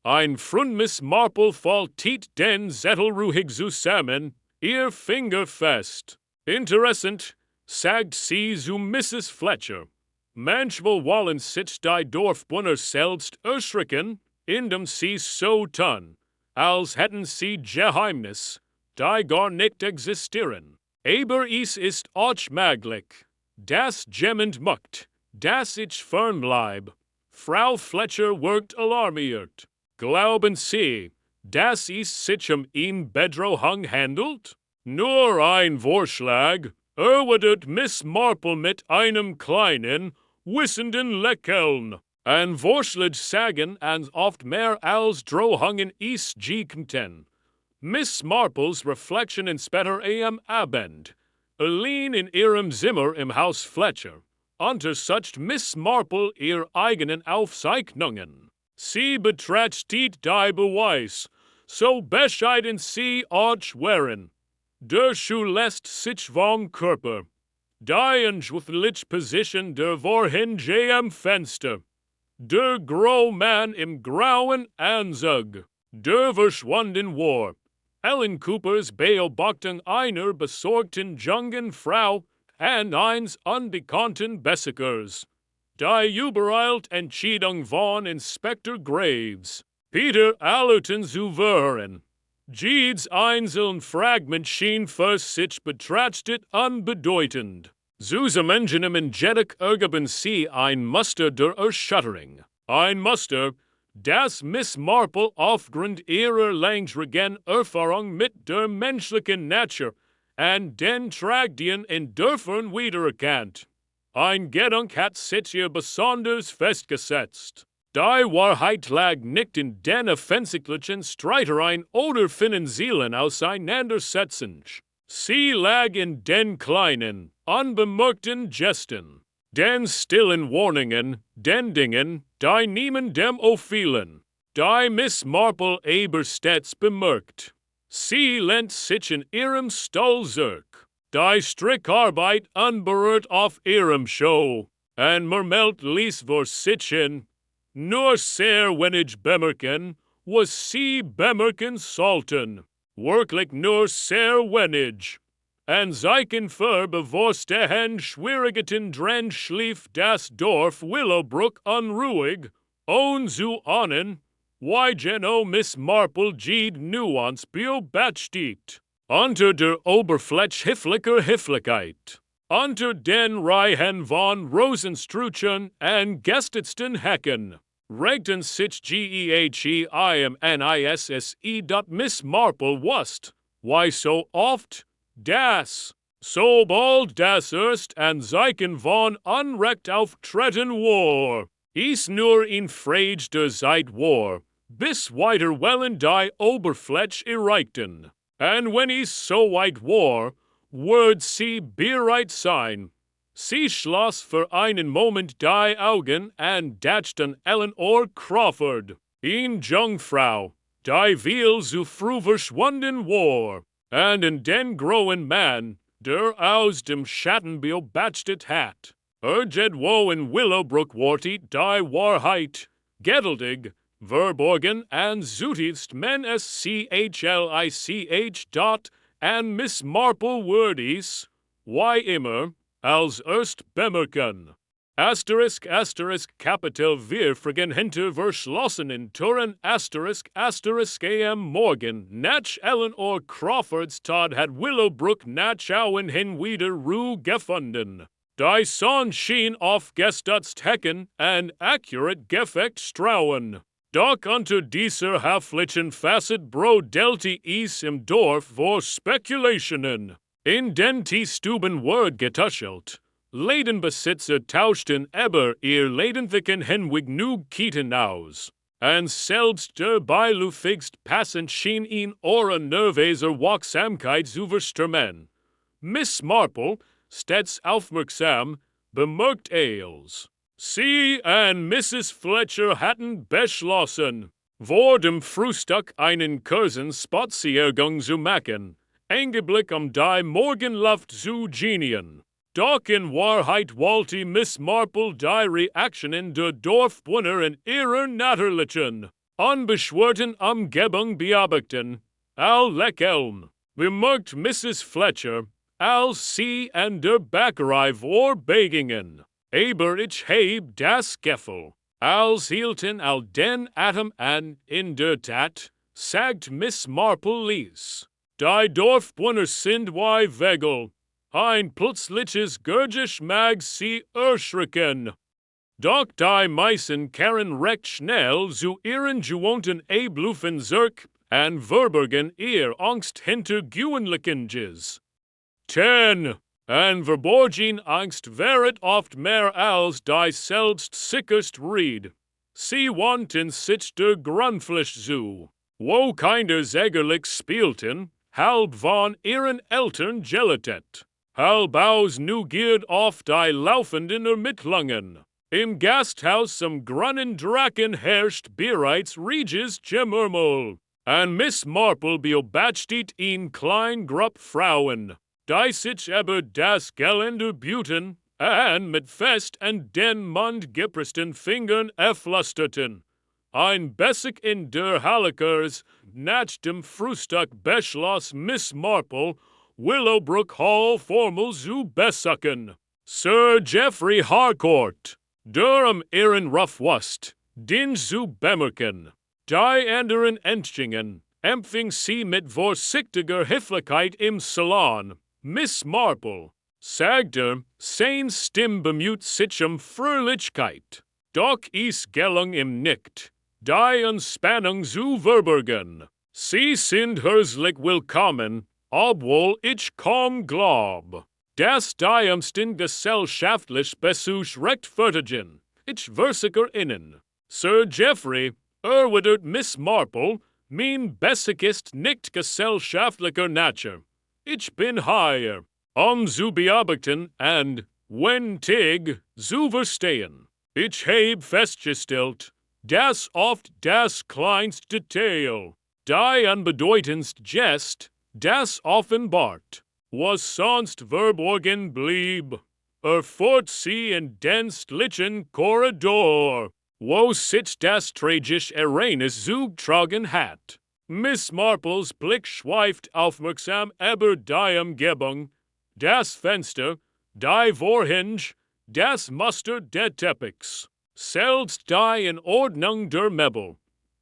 Ein Freund Miss Marple faltet den Zettel ruhig zusammen, ihr Finger fest. Interessant, sagt sie zu Mrs. Fletcher. Manchmal wollen sich die Dorfbewohner selbst erschrecken, indem sie so tun, als hätten sie Geheimnis, die gar nicht existieren. Aber es ist auch möglich, dass jemand macht, dass ich fern bleib. Frau Fletcher wirkt alarmiert. Glauben Sie, dass es sich im Bedrohung handelt? Nur ein Vorschlag, erwidert Miss Marple mit einem kleinen, wissenden Lächeln. Ein Vorschlag sagen ans oft mehr als Drohungen ist gekenten. Miss Marples Reflection in später am Abend, allein in ihrem Zimmer im Haus Fletcher, untersucht Miss Marple ihr eigenen Aufzeichnungen. Sie betrachtet die Beweis, so bescheiden sie auch wären. der Schulest sich vom Körper. Die with Position der Vorhin am Fenster. Der Grau Mann im grauen Anzug. Der verschwunden War. Ellen Coopers Beobachten einer besorgten jungen Frau and eines unbekannten Bessikers. Die übereilt Entscheidung von Inspector Graves. Peter Allerton zu hören. Jedes einzelne Fragment schien für sich betrachtet unbedeutend. Zusammengenommen engedig ergeben sie ein Muster der Erschütterung. Ein Muster, das Miss Marple aufgrund ihrer langjährigen Erfahrung mit der menschlichen Natur und den Tragödien in Dörfern wiedererkannt. Ein Gedanke hat sich ihr besonders festgesetzt. Die Wahrheit lag nicht in den offensichtlichen Streitereien oder finanziellen Auseinandersetzungen. Sie lag in den kleinen, unbemerkten Gesten, den stillen Warnungen, den Dingen, die niemandem auffielen, die Miss Marple aber stets bemerkt. Sie lehnt sich in ihrem Stolzerk, die Strickarbeit unberührt auf ihrem Show, und murmelt ließ vor sich hin. Nur sehr wenig bemerken, was sie bemerken sollten. Wirklich nur sehr wenig. Und zeichen für bewussten Schwierigkeiten dran schlief das Dorf Willowbrook unruhig, ohne zu ahnen, why Geno Miss Marple jede Nuance beobachtigt. Unter der Oberfläche Höflichkeit. Unter den Reihen von Rosensträuchern und gestetsten Hecken. Regten sich Geheimnisse, dat Miss Marple wusst, why so oft, das, sobald das erst an Zeichen von Unrecht auftreten war, is nur in Frage der Zeit war, bis weiter wellen die Oberfläche erreichten. Und wenn is so weit war, wird sie bereit sein. Sie schloss für einen Moment die Augen und dachten Eleanor Crawford, eine Jungfrau, die viel zu früh verschwunden war, und in den grauen Mann, der aus dem Schatten beobachtet hat. Erget wo in Willowbrook worti die Wahrheit, geduldig, verborgen und zutiefst men es schlich dot and Miss Marple wordis, why immer, als erst bemerken. Kapitel wir frigen hinter verschlossenen Türen am Morgen nach Eleanor Crawfords Tod hat Willowbrook nach Auen hin wieder Ruhe gefunden. Die Sonne schien auf gestutzt Hecken und accurate Gefekt strauen. Doch unter dieser höflichen Facet brodelte es im Dorf vor Spekulationen. In den Teestuben ward getuschelt. Ladenbesitzer tauschten aber ihr Ladenwicken hinweg Kieten aus. Und selbst der beiluftigst passend schien ihn eure nervöser Wachsamkeit zu verstürmen. Miss Marple, stets aufmerksam, bemerkt eils. Sie und Mrs. Fletcher hatten beschlossen, vor dem Frühstück einen kurzen Spaziergang zu machen, Einblick die Morgenluft zu genien. Doch in Wahrheit wollte Miss Marple die Reaktionen der Dorfbewohner in ihrer natürlichen, unbeschwerten Umgebung beobachten. Allleckelm bemerkt Mrs. Fletcher, als sie an der Bäckerei vorbeigingen. Aber ich heb das Gefühl, als hielten all den Atem an, in der Tat, sagt Miss Marple ließ. Die Dorfbewohner sind wie Wegel. Ein plötzliches Gurgisch mag sie erschrecken. Doch die meisten kehren recht schnell zu ihren gewohnten Ablufen zurück und verbergen ihr Angst hinter Gewöhnliches. 10. Und verborgen Angst wäret oft mehr als die selbst sicherst Ried. Sie wandten sich der Grundfleisch zu, wo Kinder sägerlich spielten, halb von ihren Eltern gelatet, halb aus Neugierd auf die laufenden Ermittlungen. Im Gasthaus zum grünen Drachen herrscht bereits reges Gemurmel. and Miss Marple beobachtet ihn klein grupp Frauen, die sich über das Gelände buten, and mit fest and den Mund gepressten Fingern erflüsterten. Ein Bessic in der Hallikers, nach dem Frühstück beschloss Miss Marple, Willowbrook Hall formal zu besuchen. Sir Geoffrey Harcourt, Durham ihren Ruffwust, den zu bemerken. Die anderen Entschingen, empfing sie mit vorsichtiger Höflichkeit im Salon. Miss Marple, sagte, sein Stimm bemüht sich Fröhlichkeit. Doch es gelung ihm nicht, die Anspannung zu verbergen. Sie sind herzlich willkommen, obwohl ich kaum glaub, dass die gesellschaftlich Besuch rechtfertigen. Ich versicher Ihnen, Sir Geoffrey, erwidert Miss Marple, mein Bessic ist nicht gesellschaftlicher Natur. Ich bin hier, zu beobachten and, wenn tig, zu verstehen. Ich heb festgestellt, dass oft das kleinste Detail, die unbedeutendste Gest, das offenbart, was sonst verborgen blieb, erfährt sie in den stlichen Korridor, wo sich das tragisch Ereignis zugetragen hat. Miss Marples Blick schweift aufmerksam über die Umgebung, das Fenster, die Vorhänge, das Muster des Teppichs, selbst die in Ordnung der Möbel.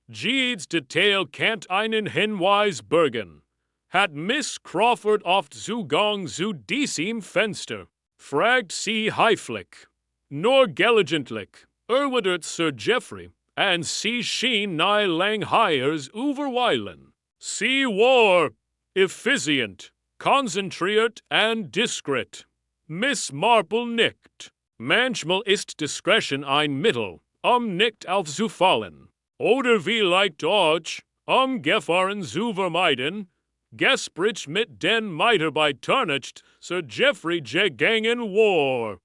Jedes Detail kann einen Hinweis bergen. Hat Miss Crawford oft Zugang zu diesem Fenster? Fragt sie heiflich. Nur gelegentlich, erwidert Sir Geoffrey, and sie schien nahe lang hires überweilen. Sie war effizient, konzentriert and diskret. Miss Marple nickt. Manchmal ist Discretion ein Mittel, nicht aufzufallen. Oder vielleicht auch, Gefahren zu vermeiden. Gespräch mit den Mitarbeitern Sir Geoffrey gegangen war.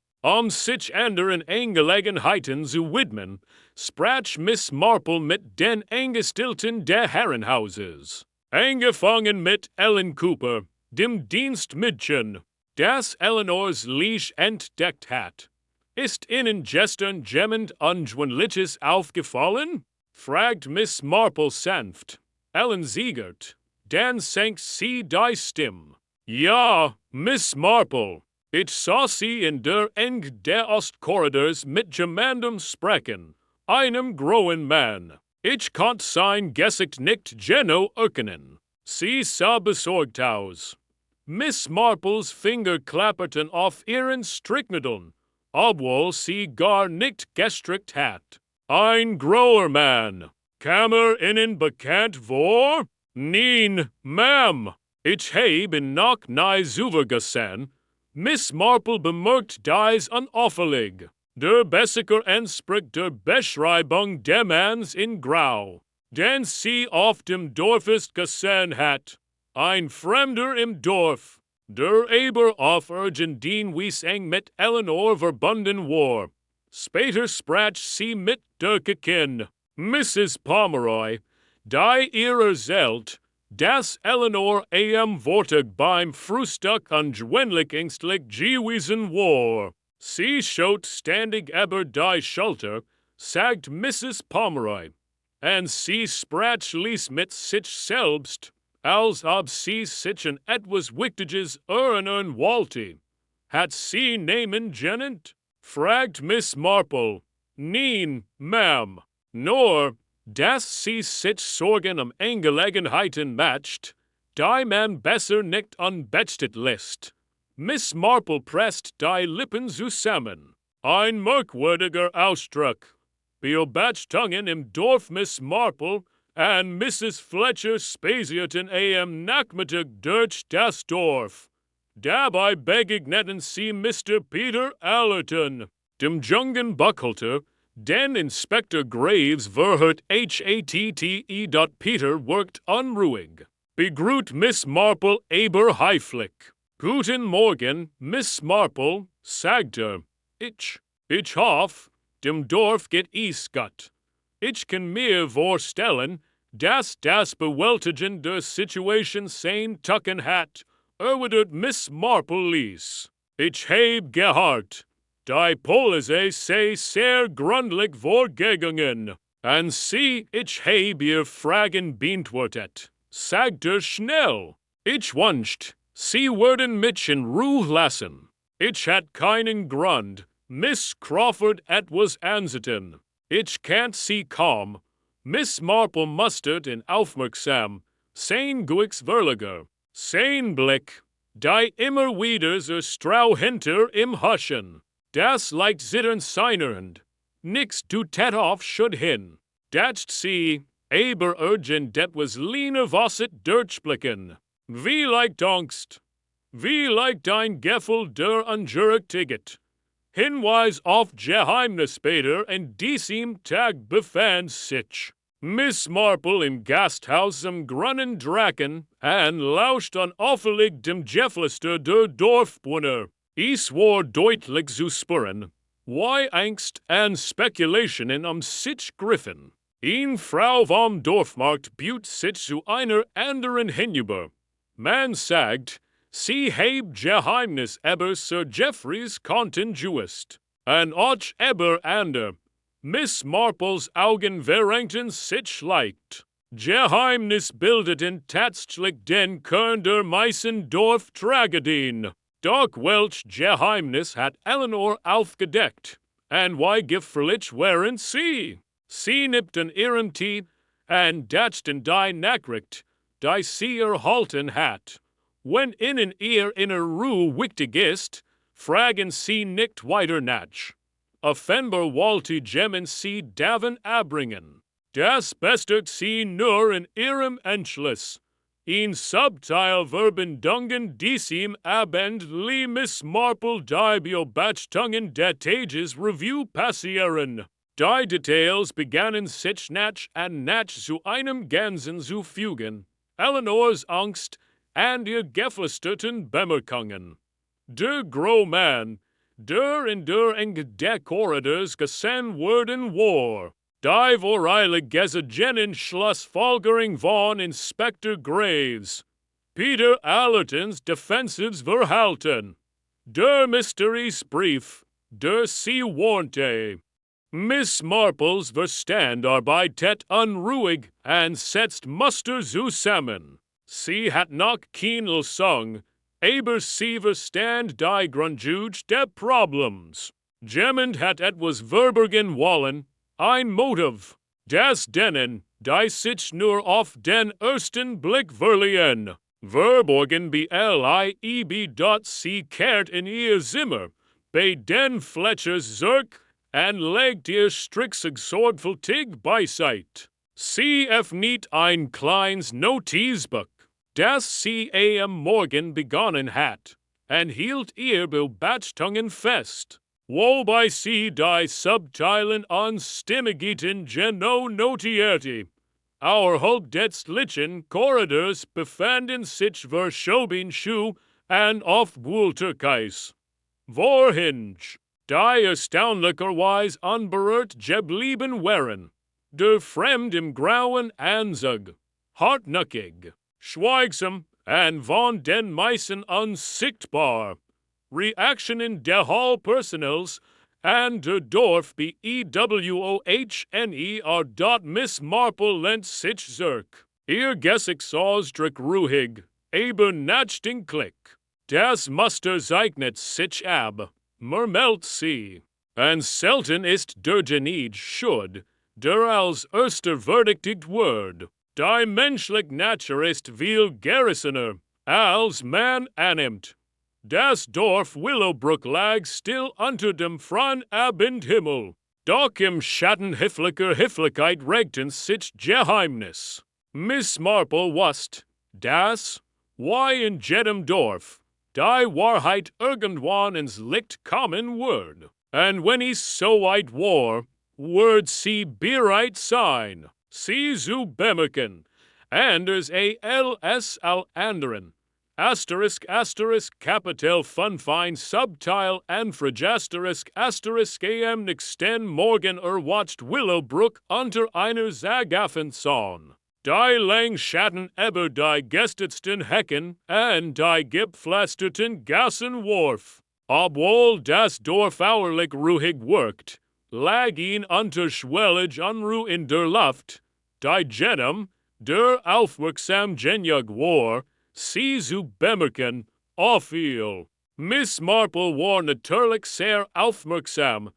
Sich anderen Angelegenheiten zu widmen, sprach Miss Marple mit den Angestellten des Herrenhauses. Angefangen mit Ellen Cooper, dem Dienstmädchen, das Eleanors Leash entdeckt hat. Ist Ihnen gestern jemand Ungewöhnliches aufgefallen? Fragt Miss Marple sanft. Ellen siegert. Dann senkt sie die Stimme. Ja, Miss Marple. Ich sah sie in der Enge des Ostkorridors mit jemandem sprechen, einem grauen Mann. Ich konnte sein Gesicht nicht genau erkennen. Sie sah besorgt aus. Miss Marples Finger klapperten auf ihren Stricknadeln, obwohl sie gar nicht gestrickt hat. Ein grauer Mann. Kam Ihnen bekannt vor? Nein, Ma'am. Ich habe ihn noch nie gesehen. Miss Marple bemerkt dies unauffällig. Der Bessiger entspricht der Beschreibung des Manns in Grau, den sie auf dem Dorf gesehen hat. Ein Fremder im Dorf, der aber auf Argentin eng mit Eleanor verbunden war. Später sprach sie mit der Köchin, Mrs. Pomeroy, die ihr erzählt, dass Eleanor Vortag beim Frühstück ungewöhnlich ängstlich gewesen war. Sie schaut ständig über die Schulter, sagt Mrs. Pomeroy, und sie sprach ließ mit sich selbst, als ob sie sich an etwas Wichtiges erinnern wollte. Hat sie Namen genannt? Fragt Miss Marple. Nein, Ma'am, nur, dass sie sich Sorgen Angelegenheiten macht, die man besser nicht unbeachtet lässt. Miss Marple presst die Lippen zusammen. Ein merkwürdiger Ausdruck. Beobachtungen im Dorf Miss Marple und Mrs. Fletcher spazierten am Nachmittag durch das Dorf. Dabei begegneten sie Mr. Peter Allerton, dem jungen Buckhalter, den Inspector Graves verhört hatte. Peter wirkt unruhig. Begrüßt Miss Marple aber heiflich. Guten Morgen, Miss Marple, sagt Ich hoffe, dem Dorf geht es gut. Ich kann mir vorstellen, Das bewältigen der Situation sein Tucken hat, erwidert Miss Marple ließ. Ich heb gehört, die Polizei sei sehr gründlich vorgegangen, und sie, ich heb ihr Fragen beantwortet. Sagt schnell. Ich wünscht, sie würden mich in Ruhe lassen. Ich hat keinen Grund, Miss Crawford etwas anzutun. Ich can't see kaum. Miss Marple mustert in aufmerksam, sein Guicksverliger, sein Blick, die immer wieder so Strau hinter im Huschen. Das leicht zittern seinernd. Nix du tet auf schud hin. Datst sie, aber urgent det was Lina Vosset durchblicken. Wie leicht Angst. Wie leicht dein Gefühl der Ungerechtigkeit. Hinweis auf Geheimnis später in diesem Tag befand sich Miss Marple im Gasthaus am Grunnen Draken und lauscht an auferlegtem Geflüster der Dorfbewohner. Es war deutlich zu spüren, why Angst und Spekulationen sich griffen. Eine Frau vom Dorfmarkt büht sich zu einer anderen hinüber. Man sagt, sie heb Geheimnis aber Sir Geoffreys contiguist. An och aber ander. Miss Marples Augen verrenkten sich leicht. Geheimnis bildeten tatsächlich den Kern der meisten Dorftragedien. Doch welch Geheimnis hat Eleanor aufgedeckt? Und wie gefährlich waren sie? Sie nippten ihrem Tee und dachten die Nachricht, die sie erhalten hat. Wenn ihnen ihr inner Ruhe wichtig ist, fragen sie nicht weiter nach. Offenbar wollte Gemmen sie davon abbringen. Das bestert sie nur in ihrem Entschluss. In subtil Verbindungen diesem Abend li Miss Marple die Beobachtungen des Tages Revue passieren. Die Details begannen sich nach und nach zu einem Ganzen zu fügen. Eleanors Angst und ihr geflüsterten Bemerkungen. Der Graumann, der in der Enge der Korridors gesehen worden war. Die voreilige Gesetzenen Schlussfolgerung von Inspector Graves. Peter Allerton's defensives Verhalten. Der Mysteriesbrief, der sie warnte. Miss Marples Verstand arbeitet unruhig und setzt Muster zusammen. Sie hat noch keine Song, aber sie verstand die Grundzüge der Problems. Jemand hat etwas verbergen wollen, ein Motiv, das denen, die sich nur auf den ersten Blick verliehen. Verborgen blieb, sie kehrt in ihr Zimmer, bei den Fletchers zurück, und legt ihr strickzig sorgfältig beiseite. Sie öffnet ein kleines Notizbuch, das sie am Morgen begonnen hat, und hielt ihr Beobachtungen fest, wobei sie die subtilen Unstimmigkeiten genau notierte. Außerhalb des lichen Korridors befanden sich verschoben Schuhe und Aufwühlterkeis. Wohin die erstaunlicherweise unberührt geblieben waren. Der Fremd im grauen Anzug, hartnäckig, schweigsam und von den meisten unsichtbar. Reaktionen des Hallpersonals und der Dorf dort Miss Marple lehnt sich zurück. Ihr Gesichtsausdruck ruhig, aber nachdenklich. Das Muster zeichnet sich ab, murmelt sie. Und selten ist der Genied schuld, der als erster verdächtigt wird. Die menschliche Natur ist viel gerissener, als man annimmt. Das Dorf Willowbrook lag still unter dem freien Abendhimmel. Doch im Schatten Höflichkeit regten sich Geheimnis. Miss Marple wusste, dass, wie in jedem Dorf, die Wahrheit irgendwann ins Licht kommen wird. Und wenn es so weit war, wird sie bereit sein, sie zu bemerken, anders als all anderen. Kapitel von fein subtil Anfragasterisk am nächsten Morgen erwacht Willowbrook unter einer Zagaffenzahn. Die lang schatten eber die gestetsten Hecken, and die gipflasterten Gassen Wharf. Obwohl das Dorf auerlich ruhig wirkt, lag ihn unter Schwellig Unruh in der Luft, die Genem, der aufmerksam Genjug war, sie zu bemerken, auffiel. Miss Marple war natürlich sehr aufmerksam.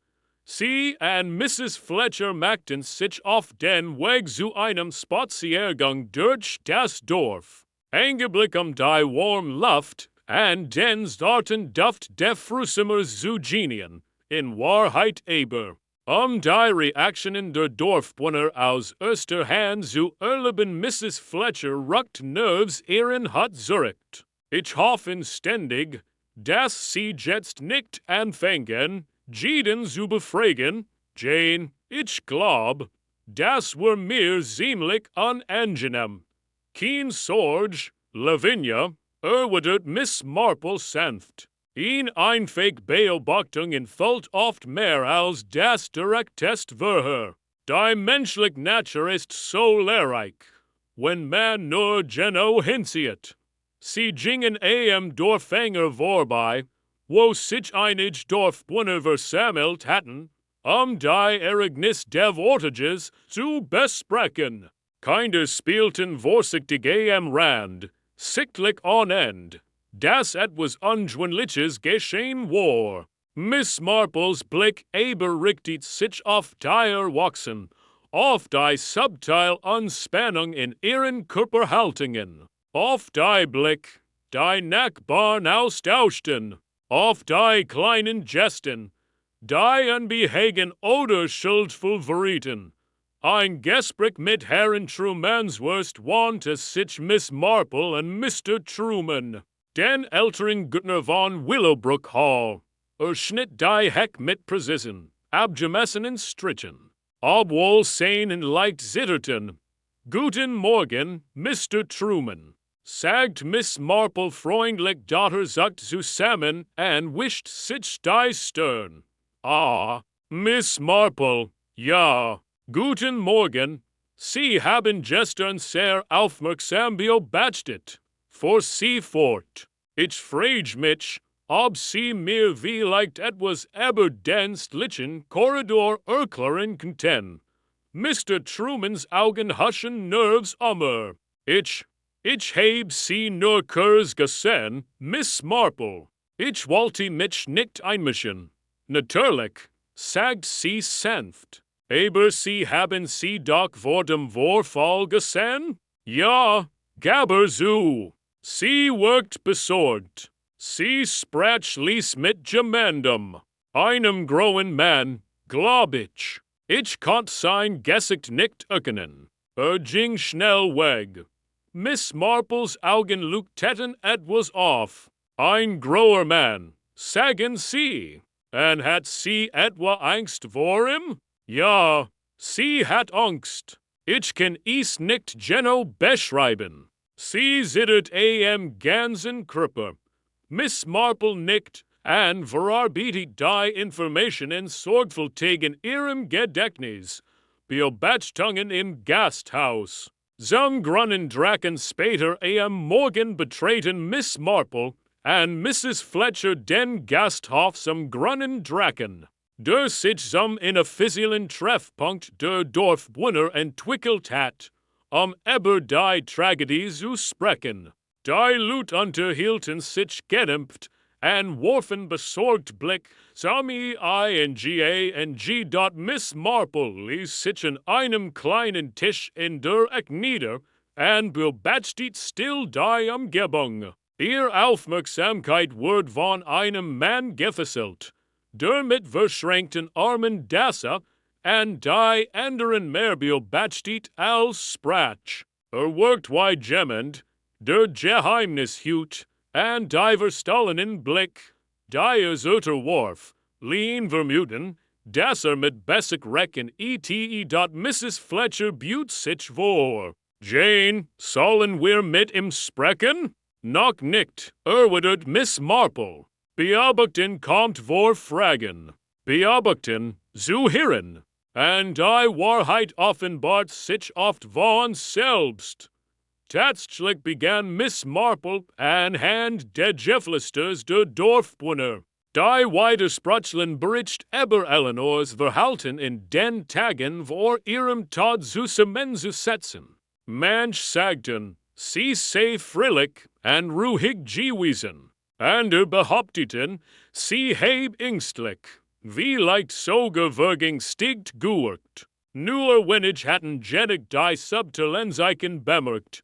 Sie and Mrs. Fletcher machten sich auf den Weg zu einem Spaziergang durch das Dorf. Eingeblick die warm Luft and den zarten Duft der Frühsommer zu genien, in Wahrheit aber. Die Reaktionen der Dorfbewohner aus erster Hand zu erleben Mrs. Fletcher rückt Nerves ihren hat zurückt. Ich hoffe ständig, dass sie jetzt nicht anfangen, jeden zu befragen. Jane, ich glaub, das wär mir ziemlich unangenehm. Kein Sorge, Lavinia, erwidert Miss Marple sanft. Einfach Beobachtungen fällt oft mehr als das direktest Verhör. Die menschliche Natur ist so lehrreich, wenn man nur genau hinsieht. Sie gingen Dorfänger vorbei, wo sich einige Dorfbewohner versammelt hatten, die Ereignis des Vortages zu besprechen. Kinder spielten vorsichtig am Rand, sichtlich on End, dass etwas Ungewöhnliches geschehen war. Miss Marples Blick aber richtet sich auf die Erwachsenen, auf die subtile Anspannung in ihren Körperhaltungen, auf die Blick, die Nachbarn austauschten, auf die kleinen Gesten, die Unbehagen oder Schuldvoll verrieten. Ein Gespräch mit Herrn Trumansworth wandte sich Miss Marple und Mr. Truman, den älteren Gärtner von Willowbrook Hall, schnitt die Heck mit Präzision, abgemessenen Strichen. Obwohl Sein und leicht zitterten. Guten Morgen, Mr. Truman, sagt Miss Marple freundlich Daughter sagt zusammen und wischt sich die Stirn. Ah, Miss Marple, ja, guten Morgen. Sie haben gestern sehr aufmerksam beobachtet. Fuhr sie fort. Ich frage mich, ob Sie mir vielleicht etwas über den lichen Korridor erklären könnten. Mr. Trumans Augen huschen Nerves ummer. Ich heb Sie nur kurz gesehen, Miss Marple. Ich wollte mich nicht einmischen. Natürlich, sagt sie sanft. Aber Sie haben sie doch vor dem Vorfall gesehen? Ja, gaber zu. Sie wirkt besorgt. Sie sprach ließ mit jemandem. Einem grauen Mann, glaub ich. Ich konnt sein Gesicht nicht erkennen. Ging schnell weg. Miss Marples Augen leuchteten etwas auf. Ein grauer Mann, sagen Sie. Und hat sie etwa Angst vor ihm? Ja, sie hat Angst. Ich kann es nicht genau beschreiben. Sie zittert am ganzen Körper. Miss Marple nickt und verarbeitet die Informationen sorgfältig in ihrem Gedächtnis. Beobachtungen im Gasthaus. Zum grunnen Drachen später am Morgen betreten Miss Marple und Mrs. Fletcher den Gasthof zum grunnen Drachen. Der sich zum inoffiziellen Treffpunkt der Dorfbewohner entwickelt hat, über die Tragödie zu sprechen. Die Leute unterhielten sich gedämpft und warfen besorgt Blick zum Einzige. Miss Marple ließ sich an einem kleinen Tisch in der Ecke nieder und beobachtete still die Umgebung. Ihre Aufmerksamkeit wurde von einem Mann gefesselt, der mit verschränkten Armen Dasse und die anderen mehr beobachtet als sprach. Wirkt wie jemand, der Geheimnis hüt, und die verstohlenen Blick, die unterwarf, lien vermuten, dass mit bessig recken Mrs. Fletcher büt sich vor. Jane, sollen wir mit ihm sprechen? Noch nicht, erwidert Miss Marple. Beobachten kommt vor Fragen. Beobachten, zu hören. and I Wahrheit offenbart sich oft von selbst. Tatsächlich began Miss Marple anhand der Geflüsters der Dorfbewohner. Die Widersprüchlichen bericht über Eleanors Verhalten in den Tagen vor ihrem Tod zusammenzusetzen. Manch sagten, sie sei fröhlich und ruhig gewesen. Ander behaupteten, sie heb ängstlich, wie leicht sogar vergängstigt gewirkt. Nur wenig hatten jenig die Subtilenzeichen bemerkt.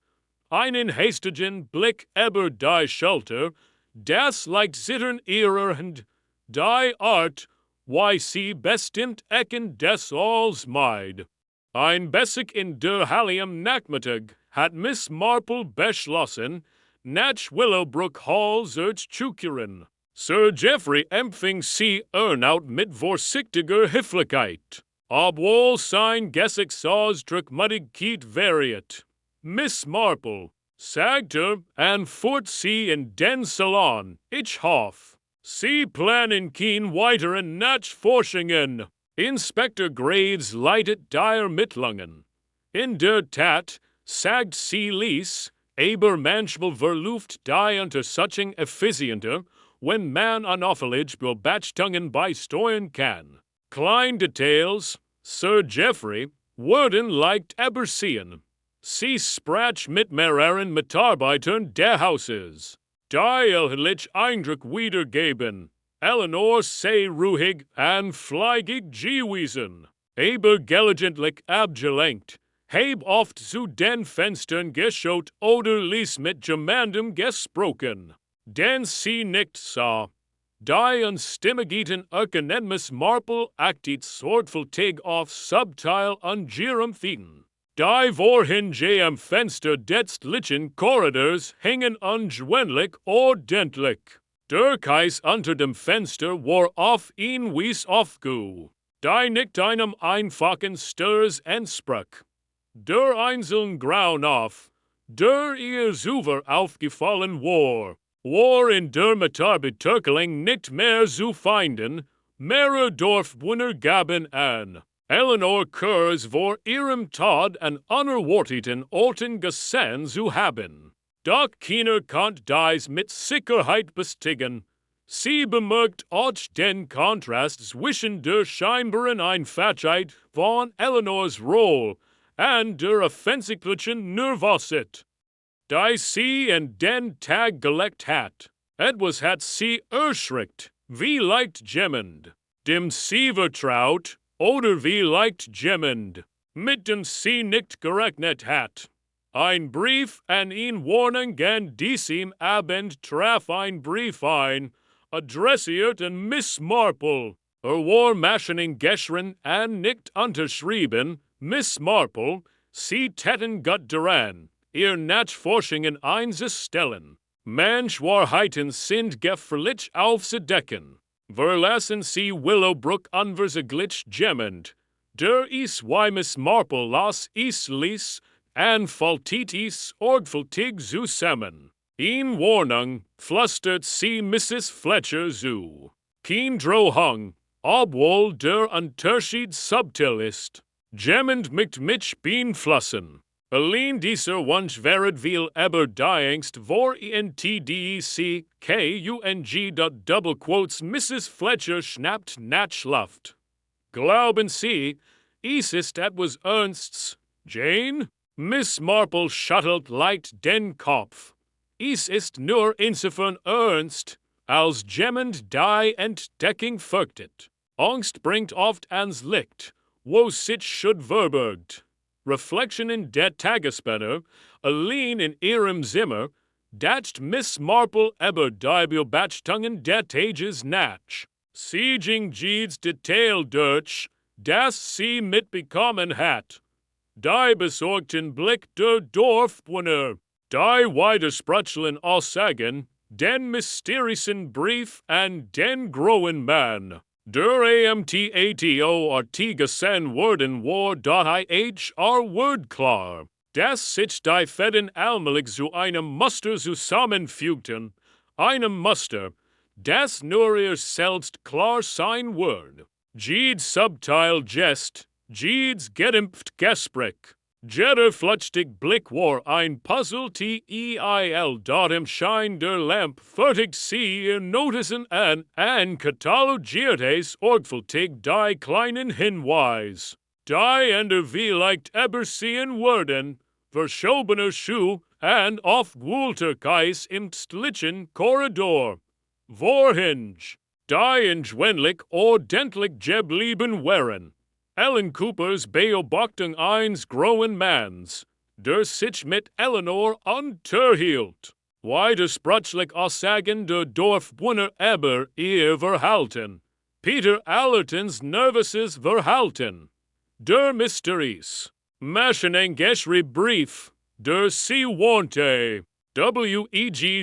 Einen hastigen Blick über die Schulter, das leicht zittern ihrer Hand, die Art, why sie bestimmt ecken des Alls meid. Ein Bessig in der Halliam Nachmittag hat Miss Marple beschlossen, nach Willowbrook Hall zu kehren. Sir Geoffrey empfing sie erneut mit vorsichtiger Höflichkeit, obwohl sein Gesichtsaussdruck mutig variiert. Miss Marple, sagte and fuhrt sie in den Salon, ich hoff. Sie planen kein weiteren Nachforschungen. Inspector Graves leitet die Ermittlungen. In der Tat, sagt sie ließ, aber manchmal verläuft die Untersuchung effizienter, wenn man unauffällig Beobachtungen beisteuern kann. Kleine Details, Sir Geoffrey, werden leicht übersehen. Sie sprach mit mehreren Mitarbeitern der Hauses. Die erhältlich Eindruck wiedergeben. Eleanor sei ruhig und fleigig gewesen, aber gelegentlich abgelenkt, heb oft zu den Fenstern geschaut oder ließ mit jemandem gesprochen, den sie nicht sah. Die unstimmigen erkennen Miss Marple actit sorgfältig auf subtil und ihrem feinen. Die vorhin am Fenster des lichen Korridors hingen ungewöhnlich ordentlich. Der Kreis unter dem Fenster war auf ihn wies aufgu, die nicht einem einfachen Sturs entsprach. Der einzelne Grauen auf, der ihr Zuver aufgefallen war in der Mitarbeiterkling nicht mehr zu finden, mehrere Dorfbewohner gaben an. Eleanor Kurz vor ihrem Tod an unerwarteten Orten gesehen zu haben. Doch keiner konnte dies mit Sicherheit bestätigen. Sie bemerkt auch den Kontrast zwischen der scheinbaren Einfachheit von Eleanors Rolle und der offensichtlichen Nervosität, die sie in den Tag gelegt hat. Etwas hat sie erschreckt, wie leicht jemand, dem sie vertraut, oder wie leicht jemand, mit dem sie nicht gerechnet hat. Ein Brief an ihn Warnung an diesem Abend traf ein Brief ein, adressiert an Miss Marple. War Maschening geschrieben und nicht unterschrieben. Miss Marple, sie täten gut daran, ihr Nachforschungen einzustellen. Manch Wahrheiten sind gefährlich aufzudecken. Verlassen sie Willowbrook unversaglich jemand, der wie Miss Marple las ließ, und faltitis sorgfältig zusammen. In Warnung flüstert sie Mrs. Fletcher zu. Kein Drohung, obwohl der Unterschied subtil ist. Jemand mit mich beeinflussen. Allein dieser Wunsch wäret viel aber die Angst vor entdec Double quotes Mrs. Fletcher schnappt nach Luft. Glauben Sie, es ist etwas Ernsts, Jane? Miss Marple schüttelt leicht den Kopf. Es ist nur insofern ernst, als jemand die Entdeckung fürchtet. Angst bringt oft ans Licht, wo sich schuld verbergt. Reflexionen der Tagesspänner, allein in ihrem Zimmer, dacht Miss Marple über die Beobachtungen der Tages nach. Sie ging jedes Detail durch, das sie mitbekommen hat. Die besorgten Blick der Dorfbewohner, die widersprüchlichen Aussagen, den mysterischen Brief an den grauen Mann. Der Amtato gesehen worden war word klar, dass sich die Fäden allmählich zu einem Muster zusammenfügten, einem Muster, das nur ihr selbst klar sein wird. Jede subtil Gest, Jeeds gedimpft Gespräch. Jeder flutschtig Blick war ein Puzzle teil dort im Schein der Lamp fertig sie notizen an katalogiertes sorgfältig die kleinen Hinweis. Die Ende vielleicht übersehen werden, verschobener Schuh and oft Keis im stlichen Korridor. Vorhinge, die inwendig ordentlich geblieben wären. Ellen Coopers Beobachtung eines großen Manns, der sich mit Eleanor unterhielt. Widersprüchlich Aussagen der Dorfbewohner über ihr Verhalten. Peter Allertons nervöses Verhalten. Der Mysteries. Maschinengeschrieb Brief. Der Seewante. WEGZUGEHEN.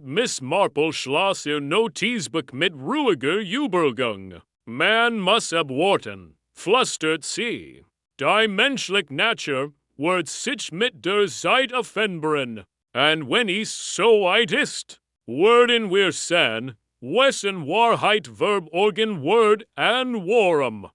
Miss Marple schloss ihr Notizbuch mit ruhiger Übergang. Man muss abwarten, flüstert sie. Die menschliche Natur wird sich mit der Zeit offenbaren. Und wenn es so weit ist, werden wir sehen, wessen Wahrheit verborgen wird an warum.